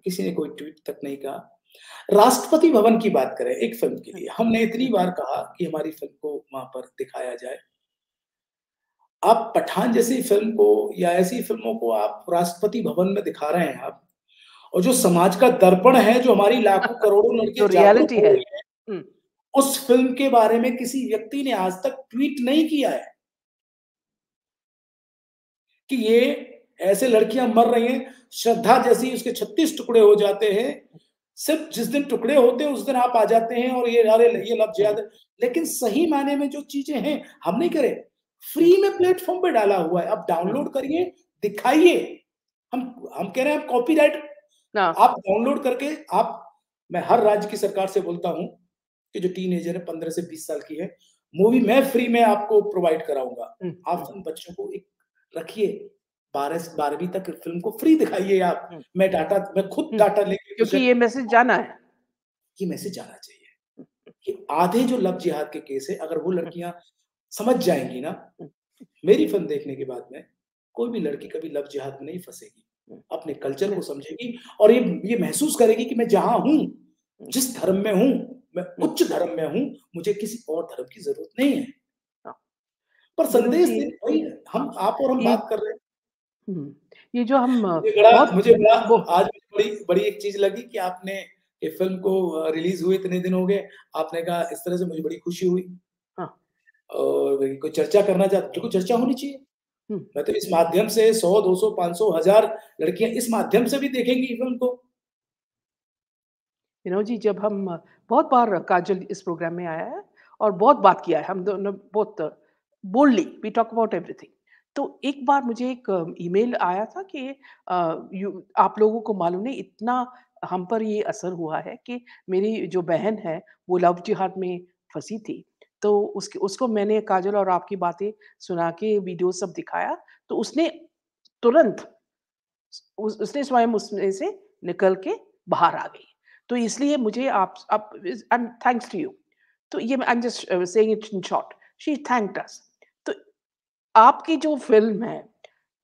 Speaker 2: किसी ने कोई ट्वीट तक नहीं कहा। राष्ट्रपति भवन की बात करें एक फ़िल्म के
Speaker 1: हुँ,
Speaker 2: लिए, हमने इतनी
Speaker 1: हुँ,
Speaker 2: बार कहा कि हमारी फ़िल्म को वहाँ पर दिखाया जाए। आप पठान जैसी फ़िल्म को या ऐसी फ़िल्मों को आप राष्ट्रपति भवन में दिखा रहे हैं आप और जो समाज का दर्पण है, जो हमारी लाखों करोड़ों
Speaker 1: जो
Speaker 2: लड़कियाँ जागरूक
Speaker 1: रियलिटी
Speaker 2: हो
Speaker 1: है।
Speaker 2: रही हैं,
Speaker 1: हुँ,
Speaker 2: उस फ़िल्म के बारे में किसी व्यक्ति ने आज तक ट्वीट नहीं किया है कि ये ऐसे लड़कियाँ मर रही हैं, श्रद्धा जैसी उसके 36 टुकड़े हो जाते हैं। सिर्फ़ जिस दिन टुकड़े होते हैं, उस दिन आप आ जाते हैं और ये अरे!
Speaker 1: हुँ,
Speaker 2: ये लफ्ज़
Speaker 1: हुँ,
Speaker 2: याद है। लेकिन सही मायने में जो चीज़ें हैं, हम नहीं करे।
Speaker 1: हुँ,
Speaker 2: फ्री में प्लेटफ़ॉर्म पे डाला हुआ है, आप
Speaker 1: हुँ,
Speaker 2: डाउनलोड करिए, दिखाइए। हम कह रहे हैं आप कॉपीराइट
Speaker 1: हाँ,
Speaker 2: आप डाउनलोड करके आप मैं हर राज्य की सरकार से बोलता हूँ कि जो टीनेजर है 15 से 20 साल की है, मूवी मैं फ्री में आपको प्रोवाइड कराऊँगा।
Speaker 1: हुँ,
Speaker 2: आप
Speaker 1: हुँ,
Speaker 2: उन बच्चों को एक रखिए 12 से 12वीं तक फ़िल्म को फ्री दिखाइए आप।
Speaker 1: हुँ,
Speaker 2: मैं खुद
Speaker 1: हुँ,
Speaker 2: डाटा लेके
Speaker 1: क्योंकि
Speaker 2: मुझे
Speaker 1: ये मैसेज जाना है।
Speaker 2: ये मैसेज जाना चाहिए। कि आधे जो लव जिहाद के केस है, अगर वो
Speaker 1: हुँ,
Speaker 2: लड़कियाँ समझ जाएँगी ना,
Speaker 1: हुँ,
Speaker 2: मेरी फ़िल्म देखने के बाद में, कोई भी लड़की कभी लव जिहाद में नहीं फँसेगी।
Speaker 1: हुँ,
Speaker 2: अपने कल्चर को
Speaker 1: बिल
Speaker 2: समझेगी और ये महसूस करेगी कि मैं जहाँ हूँ,
Speaker 1: हुँ,
Speaker 2: जिस धर्म में हूँ, मैं
Speaker 1: हुँ,
Speaker 2: उच्च धर्म में हूँ, मुझे किसी और धर्म की ज़रूरत नहीं है।
Speaker 1: हाँ।
Speaker 2: पर
Speaker 1: विनोद
Speaker 2: संदेश
Speaker 1: जी,
Speaker 2: दे वही
Speaker 1: हाँ,
Speaker 2: हम आप और हम
Speaker 1: ये
Speaker 2: बात कर रहे हैं।
Speaker 1: हुँ, ये जो हम बहुत
Speaker 2: मुझे बड़ा
Speaker 1: वो
Speaker 2: आज मुझे बड़ी बड़ी एक चीज़ लगी कि आपने ये फ़िल्म को रिलीज़ हुए इतने दिन हो गए, आपने कहा इस तरह से मुझे बड़ी खुशी हुई
Speaker 1: हाँ,
Speaker 2: और कोई चर्चा करना चाहते देखो चर्चा होनी चाहिए।
Speaker 1: हुँ।
Speaker 2: मैं तो इस माध्यम से 100, 200, 500, 1000 लड़कियाँ इस माध्यम से भी देखेंगी फ़िल्म को।
Speaker 1: विनोद जी, जब हम बहुत बार काजल इस प्रोग्राम में आया है और बहुत बात किया है, हम दोनों बहुत boldly we talk about everything. तो एक बार मुझे एक ईमेल आया था कि आप लोगों को मालूम नहीं इतना हम पर ये असर हुआ है कि मेरी जो बहन है, वो लव जिहाद में फँसी थी। तो उसके उसको मैंने काजल और आपकी बातें सुना के वीडियो सब दिखाया, तो उसने तुरंत उसने स्वयं उसमें से निकल के बाहर आ गई। तो इसलिए मुझे आप एंड थैंक्स टू यू। तो ये I am just saying it in short, she thanked us. तो आपकी जो फ़िल्म है,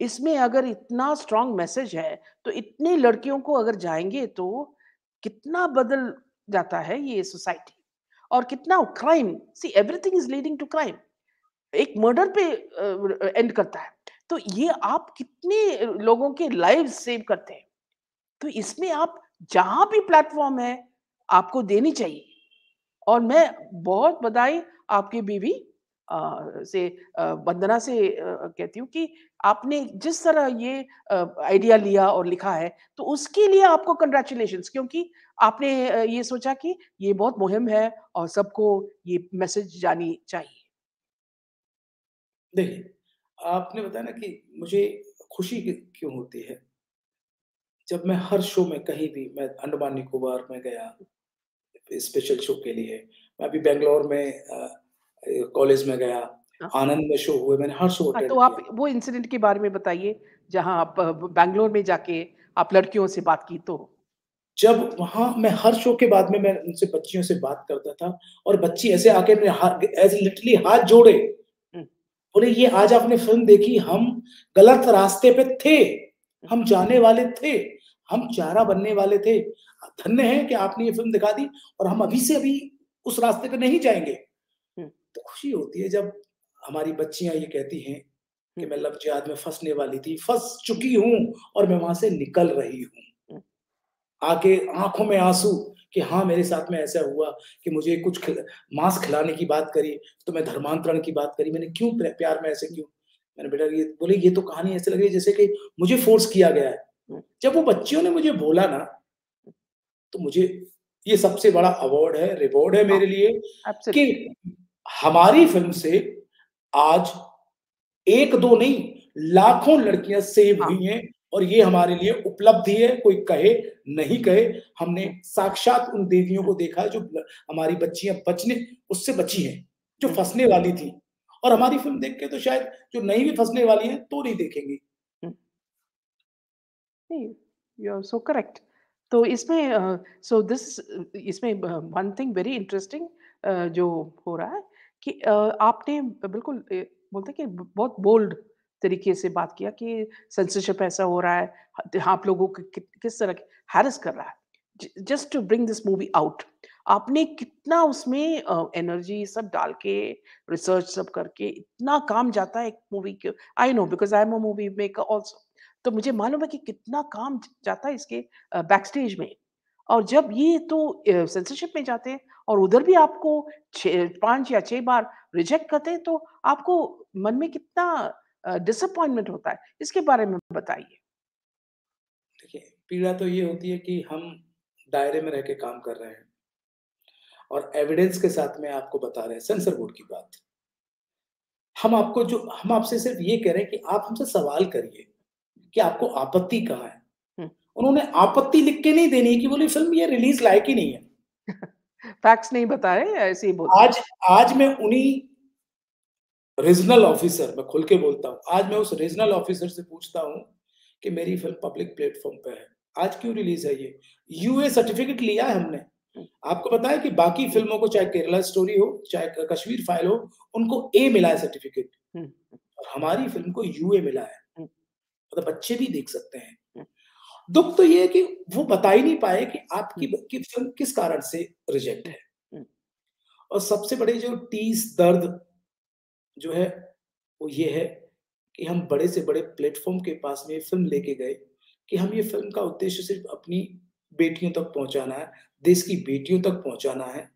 Speaker 1: इसमें अगर इतना स्ट्रॉन्ग मैसेज है, तो इतनी लड़कियों को अगर जाएँगे तो कितना बदल जाता है ये सोसाइटी और कितना crime see everything is leading to crime. एक मर्डर पे एंड करता है। तो ये आप कितने लोगों के लाइव्स सेव करते हैं। तो इसमें आप जहाँ भी प्लेटफ़ॉर्म है, आपको देनी चाहिए और मैं बहुत बधाई आपकी बीवी से वंदना से कहती हूँ कि आपने जिस तरह ये आइडिया लिया और लिखा है, तो उसके लिए आपको कांग्रेचुलेशंस क्योंकि आपने ये सोचा कि ये बहुत मुहिम है और सबको ये मैसेज जानी चाहिए।
Speaker 2: देखिए, आपने बताया ना कि मुझे खुशी क्यों होती है, जब मैं हर शो में कहीं भी मैं अंडमान निकोबार में गया, स्पेशल शो के लिए, मैं अभी बैंगलोर में कॉलेज में गया,
Speaker 1: हाँ।
Speaker 2: आनंद में शो हुए, मैंने हर शो
Speaker 1: हाँ,
Speaker 2: अटेंड
Speaker 1: तो आप
Speaker 2: किया।
Speaker 1: वो इंसिडेंट के बारे में बताइए, जहाँ आप बैंगलोर में जाके आप लड़कियों से बात की तो?
Speaker 2: जब वहाँ मैं हर शो के बाद में मैं उनसे बच्चियों से बात करता था और बच्ची ऐसे आके मेरे हाथ ऐसे लिटरली हाथ जोड़े,
Speaker 1: हुँ,
Speaker 2: बोले ये आज आपने फ़िल्म देखी, हम गलत रास्ते पे थे,
Speaker 1: हुँ,
Speaker 2: हम जाने वाले थे, हम चारा बनने वाले थे। धन्य है कि आपने ये फ़िल्म दिखा दी और हम अभी से अभी उस रास्ते पे नहीं जाएँगे।
Speaker 1: हुँ,
Speaker 2: तो खुशी होती है जब हमारी बच्चियाँ ये कहती हैं कि
Speaker 1: हुँ,
Speaker 2: मैं लव जिहाद में फँसने वाली थी, फँस चुकी हूँ और मैं वहाँ से निकल रही हूँ।
Speaker 1: हुँ,
Speaker 2: आके आँखों में आँसू कि हाँ, मेरे साथ में ऐसा हुआ कि मुझे कुछ मांस खिलाने की बात करी, तो मैं धर्मांतरण की बात करी, मैंने क्यों प्यार में ऐसे
Speaker 1: हुँ,
Speaker 2: क्यों? मैंने बेटा ये बोले ये तो कहानी ऐसे लग रही है जैसे कि मुझे फ़ोर्स किया गया है।
Speaker 1: हुँ,
Speaker 2: जब वो बच्चियों ने मुझे बोला ना, तो मुझे ये सबसे बड़ा अवार्ड है, रिवॉर्ड है
Speaker 1: हाँ,
Speaker 2: मेरे लिए कि
Speaker 1: एब्सोल्यूटली।
Speaker 2: हमारी फ़िल्म से आज 1-2 नहीं, लाखों लड़कियाँ सेव
Speaker 1: हाँ,
Speaker 2: हुई हैं और ये हमारे लिए उपलब्धि है, कोई कहे, नहीं कहे, हमने
Speaker 1: हुँ,
Speaker 2: साक्षात उन देवियों
Speaker 1: हुँ,
Speaker 2: को देखा है जो हमारी बच्चियाँ बचने उससे बची हैं, जो
Speaker 1: हुँ,
Speaker 2: फँसने वाली थी और हमारी फ़िल्म देख के तो शायद जो नहीं भी फँसने वाली हैं, तो नहीं देखेंगी।
Speaker 1: हुँ। नहीं, यू आर सो करेक्ट। तो इसमें सो दिस इसमें वन थिंग वेरी इंटरेस्टिंग जो हो रहा है कि आपने बिल्कुल बोलते हैं कि बहुत बोल्ड तरीके से बात किया कि सेंसरशिप ऐसा हो रहा है, आप लोगों को किस तरह हैरेस कर रहा है just to bring this movie out. आपने कितना उसमें एनर्जी सब डाल के रिसर्च सब करके इतना काम जाता है एक मूवी के I know because I am a movie maker also तो मुझे मालूम है कि कितना काम जाता है इसके बैकस्टेज में और जब ये तो सेंसरशिप में जाते हैं और उधर भी आपको 5 या 6 बार रिजेक्ट करते हैं, तो आपको मन में कितना डिसअपॉइंटमेंट होता है? इसके बारे में बताइए।
Speaker 2: देखिए, पीड़ा तो ये होती है कि हम दायरे में रह के काम कर रहे हैं और एविडेंस के साथ में आपको बता रहे हैं, सेंसर बोर्ड की बात। हम आपसे सिर्फ़ ये कह रहे हैं कि आप हमसे सवाल करिए कि आपको आपत्ति कहाँ है?
Speaker 1: हुँ।
Speaker 2: उन्होंने आपत्ति लिख के नहीं देनी है कि बोले फ़िल्म ये रिलीज़ लायक ही नहीं है।
Speaker 1: फैक्ट्स नहीं बताए, ऐसे ही बोलते हैं।
Speaker 2: आज आज मैं उन्हीं रीजनल ऑफ़िसर मैं खुल के बोलता हूँ, आज मैं उस रीजनल ऑफ़िसर से पूछता हूँ कि मेरी फ़िल्म पब्लिक प्लेटफ़ॉर्म पे है, आज क्यों रिलीज़ है ये? यूए सर्टिफ़िकेट लिया है हमने,
Speaker 1: हुँ,
Speaker 2: आपको पता है कि बाकी
Speaker 1: हुँ,
Speaker 2: फ़िल्मों को चाहे केरला स्टोरी हो, चाहे कश्मीर फाइल हो, उनको ए मिला है सर्टिफ़िकेट
Speaker 1: हुँ,
Speaker 2: और हमारी फ़िल्म को यूए मिला है।
Speaker 1: हुँ,
Speaker 2: मतलब बच्चे भी देख सकते हैं।
Speaker 1: हुँ,
Speaker 2: दुःख तो ये है कि वो बता ही नहीं पाए कि
Speaker 1: हुँ,
Speaker 2: आपकी की फ़िल्म किस कारण से रिजेक्ट
Speaker 1: हुँ,
Speaker 2: है।
Speaker 1: हुँ,
Speaker 2: और सबसे बड़ी जो टीस दर्द जो है, वो ये है कि हम बड़े से बड़े प्लेटफ़ॉर्म के पास में ये फ़िल्म लेके गए कि हम ये फ़िल्म का उद्देश्य सिर्फ़ अपनी बेटियों तक पहुँचाना है, देश की बेटियों तक पहुँचाना है,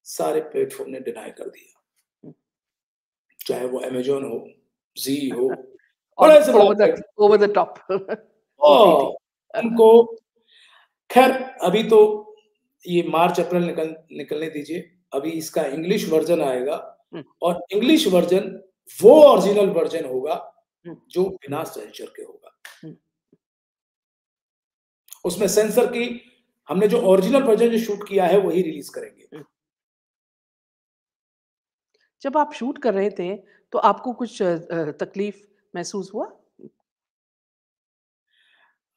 Speaker 2: सारे प्लेटफ़ॉर्म ने डिनाई कर दिया।
Speaker 1: हुँ।
Speaker 2: चाहे वो अमेज़न हो, ज़ी हो,
Speaker 1: और
Speaker 2: बड़े से बड़ा platform
Speaker 1: over the top OTT uh,
Speaker 2: उनको ख़ैर अभी तो ये मार्च-अप्रैल निकलने दीजिए। अभी इसका इंग्लिश वर्ज़न आएगा
Speaker 1: हुँ,
Speaker 2: और इंग्लिश वर्ज़न वो ओरिजिनल वर्ज़न होगा,
Speaker 1: हुँ,
Speaker 2: जो बिना सेंसर के होगा।
Speaker 1: हुँ,
Speaker 2: उसमें सेंसर की हमने जो ओरिजिनल वर्ज़न जो शूट किया है, वही रिलीज़ करेंगे।
Speaker 1: हुँ। जब आप शूट कर रहे थे, तो आपको कुछ तकलीफ महसूस हुआ?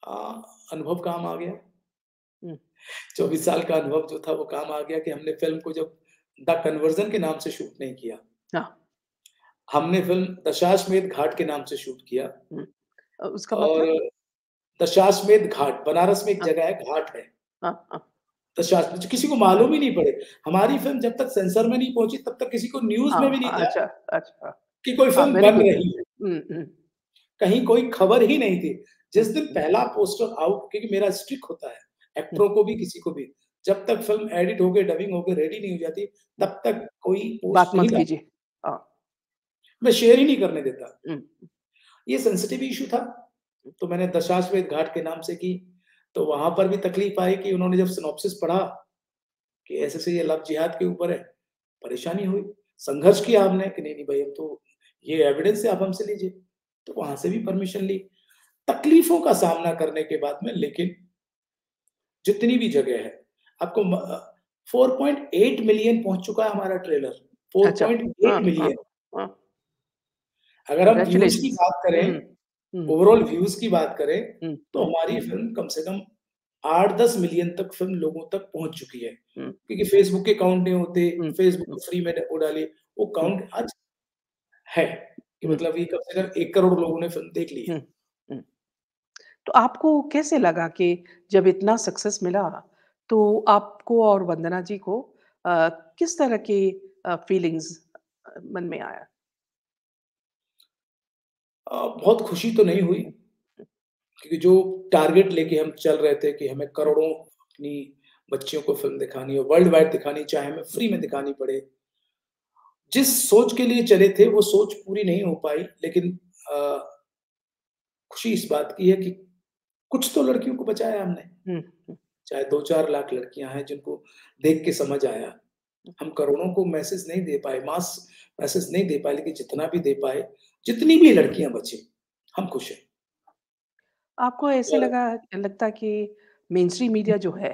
Speaker 2: अ, अनुभव काम आ गया।
Speaker 1: हुँ,
Speaker 2: 24 साल का अनुभव जो था, वो काम आ गया कि हमने फ़िल्म को जब द कन्वर्जन के नाम से शूट नहीं किया।
Speaker 1: हाँ,
Speaker 2: हमने फ़िल्म दशाश्वमेध घाट के नाम से शूट किया
Speaker 1: हुँ। उसका
Speaker 2: और
Speaker 1: मतलब?
Speaker 2: दशाश्वमेध घाट, बनारस में एक
Speaker 1: हाँ,
Speaker 2: जगह है, घाट है।
Speaker 1: हाँ, हाँ,
Speaker 2: दशाश्वमेध किसी को
Speaker 1: हाँ,
Speaker 2: मालूम ही नहीं पड़े। हमारी फ़िल्म जब तक सेंसर में नहीं पहुँची, तब तक किसी को न्यूज़ में भी
Speaker 1: हाँ,
Speaker 2: नहीं
Speaker 1: हाँ,
Speaker 2: था
Speaker 1: अच्छा, अच्छा।
Speaker 2: कि कोई
Speaker 1: हाँ,
Speaker 2: फ़िल्म
Speaker 1: वेरी
Speaker 2: बन
Speaker 1: गुड।
Speaker 2: रही है।
Speaker 1: हुँ, हुँ,
Speaker 2: कहीं कोई खबर ही नहीं थी।
Speaker 1: हुँ,
Speaker 2: जिस दिन
Speaker 1: हुँ,
Speaker 2: पहला पोस्टर आउट क्योंकि मेरा स्ट्रिक होता है,
Speaker 1: हुँ,
Speaker 2: एक्टरों को भी, किसी को भी, जब तक फ़िल्म एडिट होके, डबिंग होके रेडी नहीं हो जाती,
Speaker 1: हुँ।
Speaker 2: तब तक कोई
Speaker 1: बात
Speaker 2: पोस्ट नहीं
Speaker 1: मत
Speaker 2: डाल
Speaker 1: कीजिए। हाँ,
Speaker 2: मैं शेयर ही नहीं करने देता।
Speaker 1: हुँ,
Speaker 2: ये सेंसिटिव इश्यू था, तो मैंने दशाश्वमेध घाट के नाम से की, तो वहाँ पर भी तकलीफ आई कि उन्होंने जब सिनॉप्सिस पढ़ा कि ऐसे-ऐसे ये लव जिहाद के ऊपर है, परेशानी हुई। संघर्ष किया हमने कि नहीं, नहीं भाई अब तो ये एविडेंस है, आप हमसे लीजिए। तो वहाँ से भी परमिशन ली। तकलीफों का सामना करने के बाद में लेकिन जितनी भी जगह है, आपको 4.8 मिलियन पहुँच चुका है हमारा ट्रेलर,
Speaker 1: अच्छा। हाँ,
Speaker 2: 4.8
Speaker 1: हाँ,
Speaker 2: मिलियन।
Speaker 1: हाँ।
Speaker 2: अगर हम व्यूज़ की
Speaker 1: कांग्रेचुलेशंस।
Speaker 2: बात करें,
Speaker 1: हुँ, हुँ,
Speaker 2: ओवरऑल व्यूज़ की बात करें,
Speaker 1: हुँ,
Speaker 2: तो
Speaker 1: हुँ,
Speaker 2: हमारी फ़िल्म कम से कम 8-10 मिलियन तक फ़िल्म लोगों तक पहुँच चुकी है।
Speaker 1: हुँ,
Speaker 2: क्योंकि फ़ेसबुक के काउंट नहीं होते,
Speaker 1: हुँ,
Speaker 2: फ़ेसबुक
Speaker 1: हुँ,
Speaker 2: को फ्री में वो डाली, वो
Speaker 1: हुँ,
Speaker 2: काउंट आज है, कि
Speaker 1: हुँ,
Speaker 2: मतलब ये कम से कम 1 करोड़ लोगों ने फ़िल्म देख ली है।
Speaker 1: हुँ, हुँ। तो आपको कैसे लगा कि जब इतना सक्सेस मिला, तो आपको और वंदना जी को किस तरह की फीलिंग्स मन में आया?
Speaker 2: बहुत खुशी तो नहीं हुई,
Speaker 1: हुँ,
Speaker 2: क्योंकि जो टारगेट लेके हम चल रहे थे कि हमें करोड़ों अपनी बच्चियों को फ़िल्म दिखानी है, वर्ल्ड वाइड दिखानी, चाहे हमें फ्री में दिखानी पड़े। जिस सोच के लिए चले थे, वो सोच पूरी नहीं हो पाई, लेकिन अ, खुशी इस बात की है कि कुछ तो लड़कियों को बचाया हमने।
Speaker 1: हुँ, हुँ,
Speaker 2: चाहे 2-4 लाख लड़कियाँ हैं जिनको देख के समझ आया। हम करोड़ों को मैसेज नहीं दे पाए, मास मैसेज नहीं दे पाए, लेकिन जितना भी दे पाए, जितनी भी लड़कियाँ बची, हम खुश हैं।
Speaker 1: आपको ऐसे
Speaker 2: और
Speaker 1: लगता है कि मेनस्ट्रीम मीडिया जो है,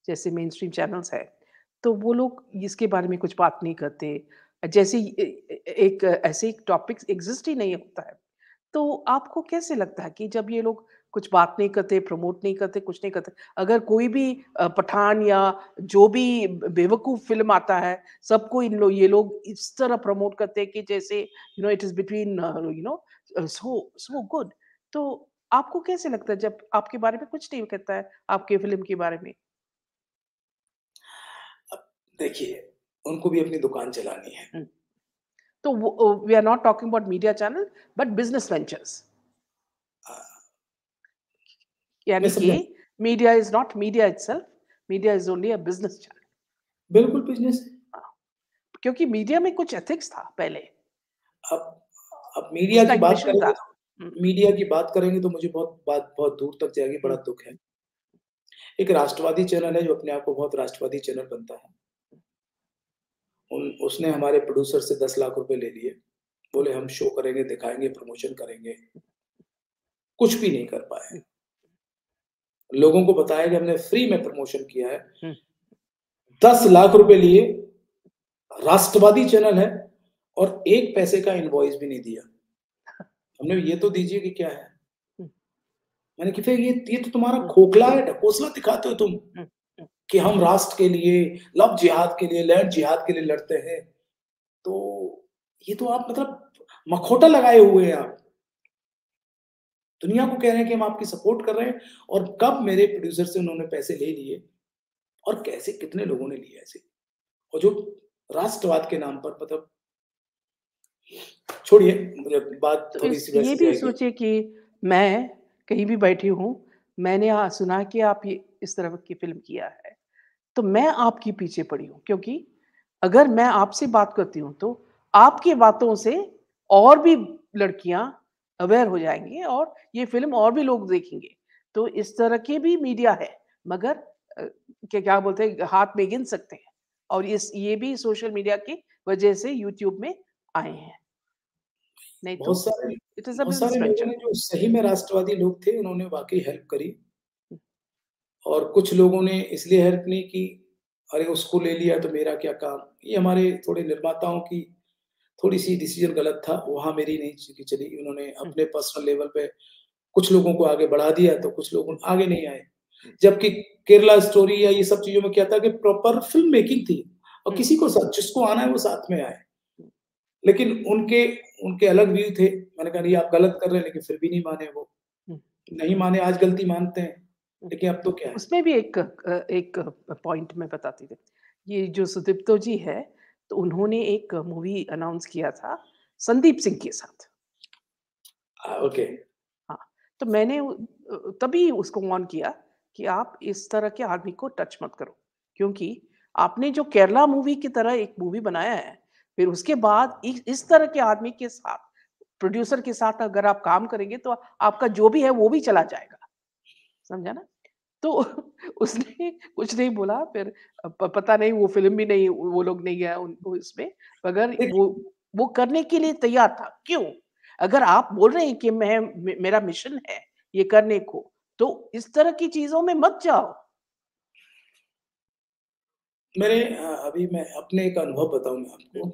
Speaker 1: जैसे मेनस्ट्रीम चैनल्स हैं, तो वो लोग इसके बारे में कुछ बात नहीं करते। जैसे एक ऐसे एक टॉपिक एक्ज़िस्ट ही नहीं होता है। तो आपको कैसे लगता है कि जब ये लोग कुछ बात नहीं करते, प्रमोट नहीं करते, कुछ नहीं करते, अगर कोई भी पठान या जो भी बेवकूफ़ फ़िल्म आता है, सबको ये लोग इस तरह प्रमोट करते हैं कि जैसे it is between so good. तो आपको कैसे लगता है जब आपके बारे में कुछ नहीं कहता है, आपके फ़िल्म के बारे में?
Speaker 2: अब देखिए, उनको भी अपनी दुकान चलानी है।
Speaker 1: हुँ, तो we are not talking about media channel but business ventures.
Speaker 2: अ, मैं
Speaker 1: यानी कि
Speaker 2: समझा
Speaker 1: media is not media itself, media is only a business channel.
Speaker 2: बिल्कुल बिज़नेस है।
Speaker 1: हाँ, क्योंकि मीडिया में कुछ एथिक्स था पहले,
Speaker 2: अब मीडिया
Speaker 1: उसका
Speaker 2: की
Speaker 1: एक
Speaker 2: बात
Speaker 1: मिशन था।
Speaker 2: करेंगे
Speaker 1: हुँ,
Speaker 2: तो मीडिया की बात करेंगे तो मुझे बहुत दूर तक जाएगी, बड़ा
Speaker 1: हुँ,
Speaker 2: दुःख है। एक राष्ट्रवादी चैनल है जो अपने आप को बहुत राष्ट्रवादी चैनल बनता है। उसने हमारे प्रोड्यूसर से 10 लाख रुपए ले लिए।
Speaker 1: हुँ,
Speaker 2: बोले हम शो करेंगे, दिखाएँगे, प्रमोशन करेंगे। कुछ भी नहीं कर पाए।
Speaker 1: हुँ,
Speaker 2: लोगों को बताया कि हमने फ्री में प्रमोशन किया है।
Speaker 1: हुँ।
Speaker 2: 10 लाख रुपए लिए, राष्ट्रवादी चैनल है और 1 पैसे का इनवॉइस भी नहीं दिया। हमने ये तो दीजिए कि क्या है?
Speaker 1: हुँ,
Speaker 2: मैंने कि फिर ये तो तुम्हारा
Speaker 1: हुँ,
Speaker 2: खोखला है, ढकोसला दिखाते हो तुम।
Speaker 1: हुँ, हुँ।
Speaker 2: कि हम राष्ट्र के लिए, लव जिहाद के लिए, लैंड जिहाद के लिए लड़ते हैं। तो ये तो आप मतलब मखौटा लगाए हुए हैं आप। दुनिया को कह रहे हैं कि हम आपकी सपोर्ट कर रहे हैं और कब मेरे प्रोड्यूसर से उन्होंने पैसे ले लिए और कैसे कितने लोगों ने लिए ऐसे। और जो राष्ट्रवाद के नाम पर मतलब छोड़िए मतलब बात
Speaker 1: तो इस
Speaker 2: थोड़ी-सी
Speaker 1: ये
Speaker 2: वैसी
Speaker 1: भी
Speaker 2: जाएगी।
Speaker 1: सोचिए कि मैं कहीं भी बैठी हूँ, मैंने सुना कि आप ये इस तरह की फ़िल्म किया है, तो मैं आपके पीछे पड़ी हूँ क्योंकि अगर मैं आपसे बात करती हूँ, तो आपकी बातों से और भी लड़कियाँ अवेयर हो जाएँगी और ये फ़िल्म और भी लोग देखेंगे। तो इस तरह के भी मीडिया है, मगर क्या क्या बोलते हैं, हाथ में गिन सकते हैं और ये भी सोशल मीडिया की वजह से यूट्यूब में आए हैं, नहीं तो
Speaker 2: बहुत सारे
Speaker 1: इट इज़ अ
Speaker 2: बहुत
Speaker 1: बिज़नेस
Speaker 2: सारे लोगों
Speaker 1: वेंचर।
Speaker 2: ने जो सही में राष्ट्रवादी लोग थे, उन्होंने वाक़ई हेल्प करी और कुछ लोगों ने इसलिए हेल्प नहीं की, अरे उसको ले लिया तो मेरा क्या काम? ये हमारे थोड़े निर्माताओं की थोड़ी-सी डिसीज़न गलत था, वहाँ मेरी नहीं चली। उन्होंने
Speaker 1: हुँ,
Speaker 2: अपने पर्सनल लेवल पे कुछ लोगों को आगे बढ़ा दिया, तो कुछ लोग
Speaker 1: हुँ,
Speaker 2: आगे नहीं आए।
Speaker 1: हुँ,
Speaker 2: जबकि केरला स्टोरी या ये सब चीज़ों में क्या था कि प्रॉपर फ़िल्म मेकिंग थी और
Speaker 1: हुँ,
Speaker 2: किसी को साथ जिसको आना है वो साथ में आए।
Speaker 1: हुँ,
Speaker 2: लेकिन उनके उनके अलग व्यू थे। मैंने कहा नहीं आप गलत कर रहे हैं, लेकिन फिर भी नहीं माने वो।
Speaker 1: हुँ,
Speaker 2: नहीं माने, आज गलती मानते हैं,
Speaker 1: हुँ।
Speaker 2: लेकिन अब तो क्या है?
Speaker 1: उसमें भी एक पॉइंट मैं बताती थी। ये जो सुदीप्तो जी है, तो उन्होंने एक मूवी अनाउंस किया था संदीप सिंह के साथ।
Speaker 2: ओके।
Speaker 1: हाँ, तो मैंने तभी उसको वार्न किया कि आप इस तरह के आदमी को टच मत करो, क्योंकि आपने जो केरला मूवी की तरह एक मूवी बनाया है, फिर उसके बाद इस तरह के आदमी के साथ, प्रोड्यूसर के साथ अगर आप काम करेंगे तो आपका जो भी है वो भी चला जाएगा, समझा ना? तो उसने कुछ नहीं बोला फिर पता नहीं वो फ़िल्म भी नहीं वो लोग नहीं गया उनको इसमें, मगर
Speaker 2: देखिए,
Speaker 1: वो करने के लिए तैयार था। क्यों? अगर आप बोल रहे हैं कि मेरा मिशन है ये करने को, तो इस तरह की चीज़ों में मत जाओ।
Speaker 2: अभी मैं अपने एक अनुभव बताऊँ मैं
Speaker 1: हुँ,
Speaker 2: आपको।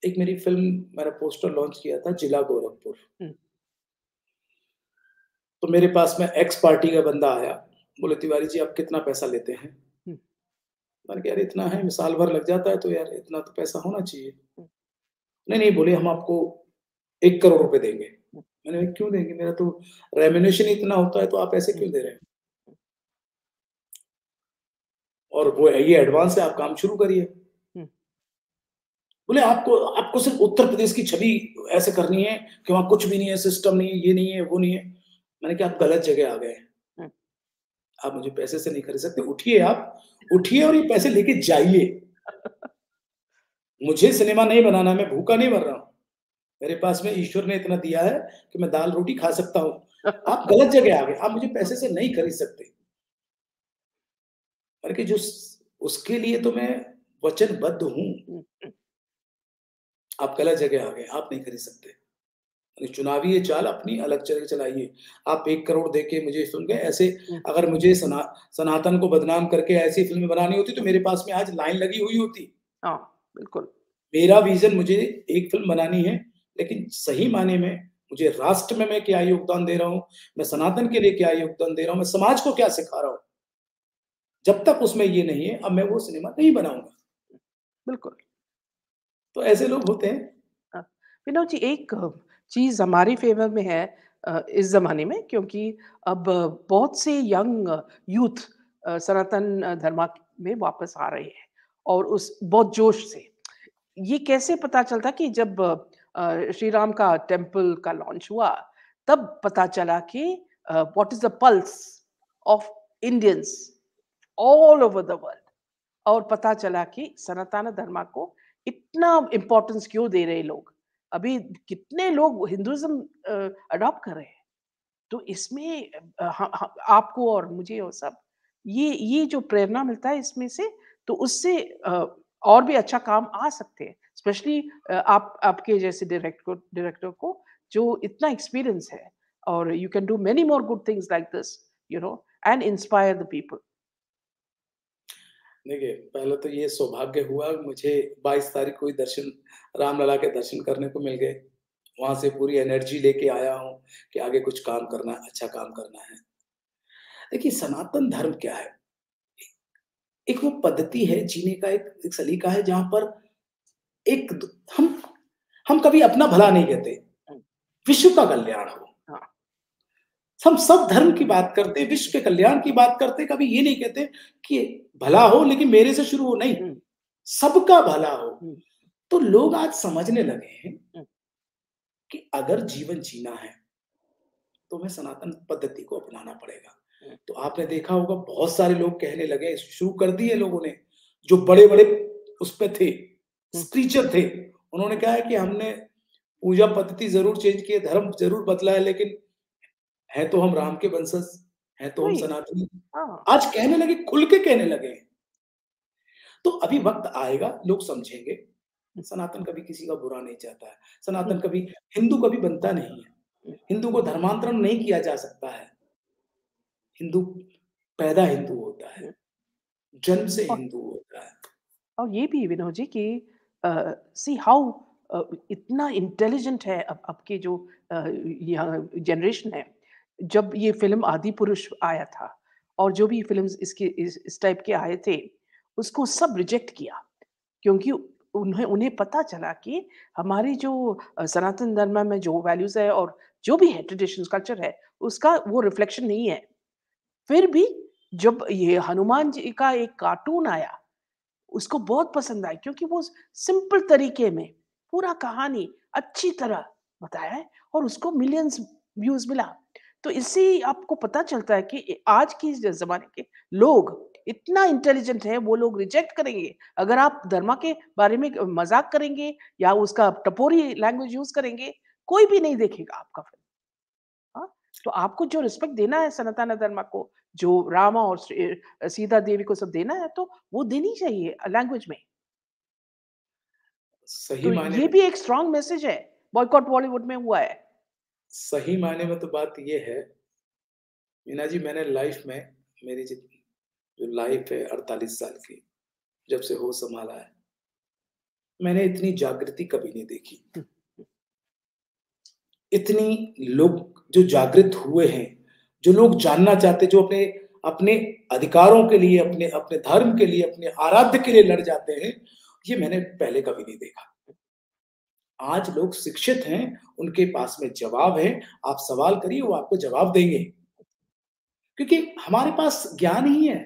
Speaker 2: एक मेरी फ़िल्म मैंने पोस्टर लॉन्च किया था जिला गोरखपुर।
Speaker 1: हुँ,
Speaker 2: तो मेरे पास में एक्स पार्टी का बंदा आया, बोले तिवारी जी आप कितना पैसा लेते हैं?
Speaker 1: हुँ,
Speaker 2: मैंने कहा यार इतना है, साल भर लग जाता है तो यार इतना तो पैसा होना चाहिए।
Speaker 1: हुँ,
Speaker 2: नहीं, नहीं बोले हम आपको 1 करोड़ रुपए देंगे।
Speaker 1: हुँ,
Speaker 2: मैंने कहा क्यों देंगे? मेरा तो रेम्युनरेशन इतना होता है तो आप ऐसे
Speaker 1: हुँ,
Speaker 2: क्यों दे रहे हैं? और वो ये एडवांस है आप काम शुरू करिए।
Speaker 1: हुँ,
Speaker 2: बोले आपको आपको सिर्फ़ उत्तर प्रदेश की छवि ऐसे करनी है कि वहाँ कुछ भी नहीं है, सिस्टम नहीं है, ये नहीं है, वो नहीं है। मैंने कहा आप गलत जगह आ गए हैं।
Speaker 1: हुँ,
Speaker 2: आप मुझे पैसे से नहीं खरीद सकते, उठिए आप, उठिए और ये पैसे लेके जाइए। मुझे सिनेमा नहीं बनाना है, मैं भूखा नहीं मर रहा हूँ। मेरे पास में ईश्वर ने इतना दिया है कि मैं दाल-रोटी खा सकता हूँ। आप गलत जगह आ गए, आप मुझे पैसे से नहीं खरीद सकते। मैंने कहा जो स उसके लिए तो मैं वचनबद्ध हूँ,
Speaker 1: हुँ, हुँ,
Speaker 2: आप गलत जगह आ गए, आप नहीं खरीद सकते। यानी चुनावी ये चाल अपनी अलग जगह चलाइए। आप 1 करोड़ देके मुझे फ़िल्म के ऐसे
Speaker 1: हुँ,
Speaker 2: अगर मुझे सनातन को बदनाम करके ऐसी फ़िल्में बनानी होती तो मेरे पास में आज लाइन लगी हुई होती।
Speaker 1: हाँ, बिल्कुल।
Speaker 2: मेरा विज़न मुझे एक फ़िल्म बनानी है, लेकिन सही मायने में मुझे राष्ट्र में मैं क्या योगदान दे रहा हूँ, मैं सनातन के लिए क्या योगदान दे रहा हूँ, मैं समाज को क्या सिखा रहा हूँ। जब तक उसमें ये नहीं है, अब मैं वो सिनेमा नहीं बनाऊँगा।
Speaker 1: बिल्कुल।
Speaker 2: तो ऐसे लोग होते हैं।
Speaker 1: हाँ, विनोद जी एक चीज़ हमारे फ़ेवर में है इस ज़माने में क्योंकि अब बहुत से यंग यूथ सनातन धर्म में वापस आ रहे हैं और उस बहुत जोश से। ये कैसे पता चलता कि जब श्री राम का टेम्पल का लॉन्च हुआ, तब पता चला कि what is the pulse of Indians all over the world. और पता चला कि सनातन धर्म को इतना इम्पोर्टेंस क्यों दे रहे लोग। अभी कितने लोग हिंदुइज़्म अडॉप्ट कर रहे हैं। तो इसमें ह ह आपको और मुझे और सब ये जो प्रेरणा मिलता है इसमें से, तो उससे और भी अच्छा काम आ सकते हैं। स्पेशली आप आपके जैसे डायरेक्टर को जो इतना एक्सपीरियंस है और you can do many more good things like this, you know and inspire the people.
Speaker 2: देखिए, पहले तो ये सौभाग्य हुआ मुझे 22 तारीख को ही दर्शन रामलला के दर्शन करने को मिल गए। वहाँ से पूरी एनर्जी लेके आया हूँ कि आगे कुछ काम करना है, अच्छा काम करना है। देखिए, सनातन धर्म क्या है? एक वो पद्धति है जीने का, एक सलीका है जहाँ पर एक द हम कभी अपना भला नहीं कहते,
Speaker 1: हुँ,
Speaker 2: विश्व का कल्याण हो।
Speaker 1: हाँ,
Speaker 2: हम सब धर्म की बात करते, विश्व के कल्याण की बात करते, कभी ये नहीं कहते कि भला हो लेकिन मेरे से शुरू हो, नहीं,
Speaker 1: हुँ,
Speaker 2: सबका भला हो।
Speaker 1: हुँ,
Speaker 2: तो लोग आज समझने लगे हैं
Speaker 1: हुँ,
Speaker 2: कि अगर जीवन जीना है, तो हमें सनातन पद्धति को अपनाना पड़ेगा।
Speaker 1: हुँ,
Speaker 2: तो आपने देखा होगा बहुत सारे लोग कहने लगे, शुरू कर दिए लोगों ने, जो बड़े-बड़े उस पे थे,
Speaker 1: हुँ,
Speaker 2: स्पीचर थे, उन्होंने कहा है कि हमने पूजा पद्धति ज़रूर चेंज की है, धर्म ज़रूर बदला है, लेकिन हैं तो हम राम के वंशज, हैं तो हम
Speaker 1: वही,
Speaker 2: सनातनी।
Speaker 1: हाँ,
Speaker 2: आज कहने लगे, खुल के कहने लगे हैं। तो अभी वक़्त आएगा, लोग समझेंगे,
Speaker 1: हुँ,
Speaker 2: सनातन कभी किसी का बुरा नहीं चाहता है।
Speaker 1: हुँ,
Speaker 2: सनातन कभी हिंदू कभी बनता नहीं है।
Speaker 1: हुँ,
Speaker 2: हिंदू को धर्मांतरण नहीं किया जा सकता है। हिंदू पैदा हिंदू होता है,
Speaker 1: हुँ।
Speaker 2: जन्म से
Speaker 1: और
Speaker 2: हिंदू होता है।
Speaker 1: और ये भी विनोद जी कि सी हाउ इतना इंटेलिजेंट है अब की जो यहाँ जनरेशन है। जब ये फ़िल्म आदिपुरुष आया था और जो भी फ़िल्म्स इसके इस टाइप के आए थे, उसको सब रिजेक्ट किया। क्योंकि उन्हें उन्हें पता चला कि हमारी जो सनातन धर्म में जो वैल्यूज़ है और जो भी है ट्रेडिशंस कल्चर है, उसका वो रिफ्लेक्शन नहीं है। फिर भी जब ये हनुमान जी का एक कार्टून आया, उसको बहुत पसंद आई क्योंकि वो सिंपल तरीके में पूरा कहानी अच्छी तरह बताया है और उसको मिलियंस व्यूज़ मिला। तो इससे आपको पता चलता है कि आज की ज़माने के लोग इतना इंटेलिजेंट है, वो लोग रिजेक्ट करेंगे। अगर आप धर्म के बारे में मज़ाक करेंगे या उसका टपोरी लैंग्वेज यूज़ करेंगे, कोई भी नहीं देखेगा आपका फ़िल्म। हाँ? तो आपको जो रिस्पेक्ट देना है सनातन धर्म को, जो रामा और सीता देवी को सब देना है, तो वो देनी चाहिए लैंग्वेज में।
Speaker 2: सही
Speaker 1: तो
Speaker 2: मायने
Speaker 1: ये
Speaker 2: में
Speaker 1: भी एक स्ट्रॉन्ग मैसेज है, बॉयकॉट बॉलीवुड में हुआ है।
Speaker 2: सही मायने में तो बात ये है, मीना जी, मैंने लाइफ़ में मेरी जो लाइफ़ है 48 साल की, जब से होश सँभाला है, मैंने इतनी जागृति कभी नहीं देखी।
Speaker 1: हुँ,
Speaker 2: इतनी लोग जो जागृत हुए हैं, जो लोग जानना चाहते, जो अपने अपने अधिकारों के लिए, अपने अपने धर्म के लिए, अपने आराध्य के लिए लड़ जाते हैं, ये मैंने पहले कभी नहीं देखा। आज लोग शिक्षित हैं, उनके पास में जवाब है, आप सवाल करिए, वो आपको जवाब देंगे। क्योंकि हमारे पास ज्ञान ही है,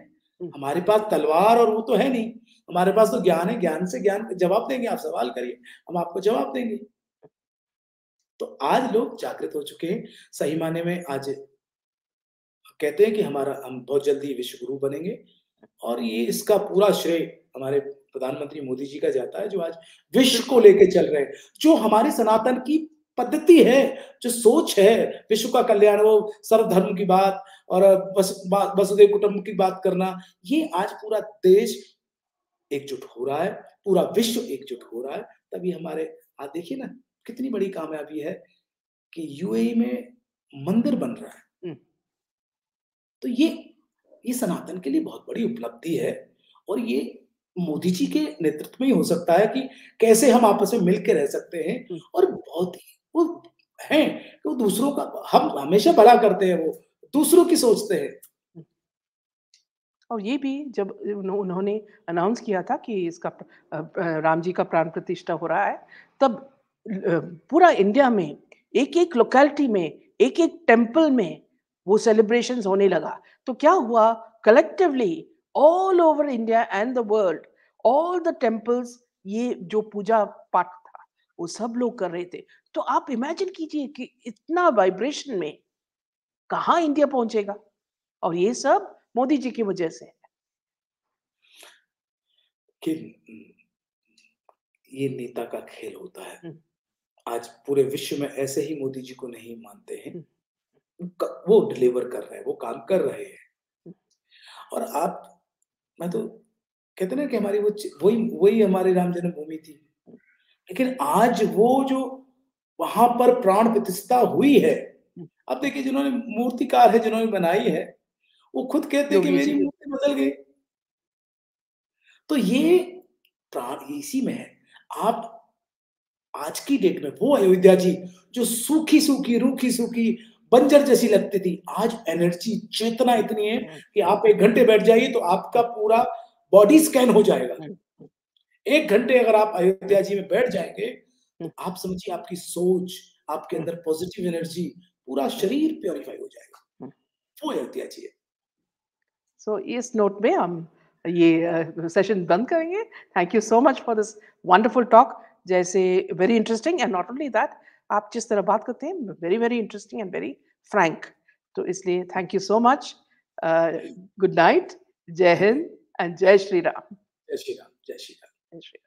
Speaker 1: हुँ,
Speaker 2: हमारे पास तलवार और वो तो है नहीं, हमारे पास तो ज्ञान है, ज्ञान से ज्ञान जवाब देंगे, आप सवाल करिए, हम आपको जवाब देंगे। तो आज लोग जागृत हो चुके हैं, सही मायने में आज कहते हैं कि हम बहुत जल्दी विश्व गुरु बनेंगे और ये इसका पूरा श्रेय हमारे प्रधानमंत्री मोदी जी का जाता है, जो आज विश्व को
Speaker 1: बिल्कुल।
Speaker 2: लेके चल रहे हैं। जो हमारी सनातन की पद्धति है, जो सोच है, विश्व का कल्याण हो, सर्वधर्म की बात और वसुधैव कुटुंबकम की बात करना, ये आज पूरा देश एकजुट हो रहा है, पूरा विश्व एकजुट हो रहा है। तभी हमारे आज देखिए ना, कितनी बड़ी कामयाबी है कि यूएई में मंदिर बन रहा है।
Speaker 1: हुँ,
Speaker 2: तो ये सनातन के लिए बहुत बड़ी उपलब्धि है और ये मोदी जी के नेतृत्व में ही हो सकता है कि कैसे हम आपस में मिल के रह सकते हैं
Speaker 1: हुँ,
Speaker 2: और बहुत ही वो हैं कि वो दूसरों का हम हमेशा भला करते हैं वो, दूसरों की सोचते हैं।
Speaker 1: हुँ। और ये भी जब उन्होंने अनाउंस किया था कि इसका राम जी का प्राण प्रतिष्ठा हो रहा है, तब पूरा इंडिया में एक-एक लोकेलिटी में, एक-एक टेम्पल में वो सेलिब्रेशंस होने लगा। तो क्या हुआ collectively all over India and the world, all the temples ये जो पूजा पाठ था, वो सब लोग कर रहे थे। तो आप इमेजिन कीजिए कि इतना वाइब्रेशन में कहाँ इंडिया पहुँचेगा? और ये सब मोदी जी की वजह से।
Speaker 2: कि ये नेता का खेल होता है।
Speaker 1: हुँ,
Speaker 2: आज पूरे विश्व में ऐसे ही मोदी जी को नहीं मानते हैं।
Speaker 1: हुँ,
Speaker 2: वो डिलीवर कर रहे हैं, वो काम कर रहे हैं
Speaker 1: हुँ,
Speaker 2: और आप मैं तो कहते हैं ना कि हमारी वही वही हमारी राम जन्मभूमि थी।
Speaker 1: हुँ,
Speaker 2: लेकिन आज वो जो वहाँ पर प्राण प्रतिष्ठा हुई है,
Speaker 1: हुँ।
Speaker 2: अब देखिए जिन्होंने मूर्तिकार है, जिन्होंने बनाई है, वो खुद कहते हैं कि
Speaker 1: योगी
Speaker 2: मेरी
Speaker 1: जी।
Speaker 2: मूर्ति बदल गई। तो ये प्राण इसी में है। आप आज की डेट में वो अयोध्या जी जो सूखी-सूखी, रूखी-सूखी, बंजर जैसी लगती थी, आज एनर्जी, चेतना इतनी है
Speaker 1: हुँ,
Speaker 2: कि आप 1 घंटे बैठ जाइए तो आपका पूरा बॉडी स्कैन हो जाएगा।
Speaker 1: हुँ, हुँ,
Speaker 2: 1 घंटे अगर आप
Speaker 1: हुँ,
Speaker 2: अयोध्या जी में बैठ जाएँगे,
Speaker 1: हुँ,
Speaker 2: तो आप समझिए आपकी सोच, आपके
Speaker 1: हुँ,
Speaker 2: अंदर पॉजिटिव एनर्जी, पूरा
Speaker 1: हुँ,
Speaker 2: शरीर प्यूरिफाई हो जाएगा।
Speaker 1: हुँ।
Speaker 2: वो अयोध्या जी है।
Speaker 1: सो इस नोट में हम ये सेशन बंद करेंगे। Thank you so much for this wonderful talk. जैसे very interesting and not only that, आप जिस तरह बात करते हैं very very interesting and very frank. तो इसलिए thank you so much. Good night, जय
Speaker 2: थैंक यू।
Speaker 1: हिंद एंड जय श्री राम।
Speaker 2: जय श्री राम, जय श्री राम।
Speaker 1: जय श्री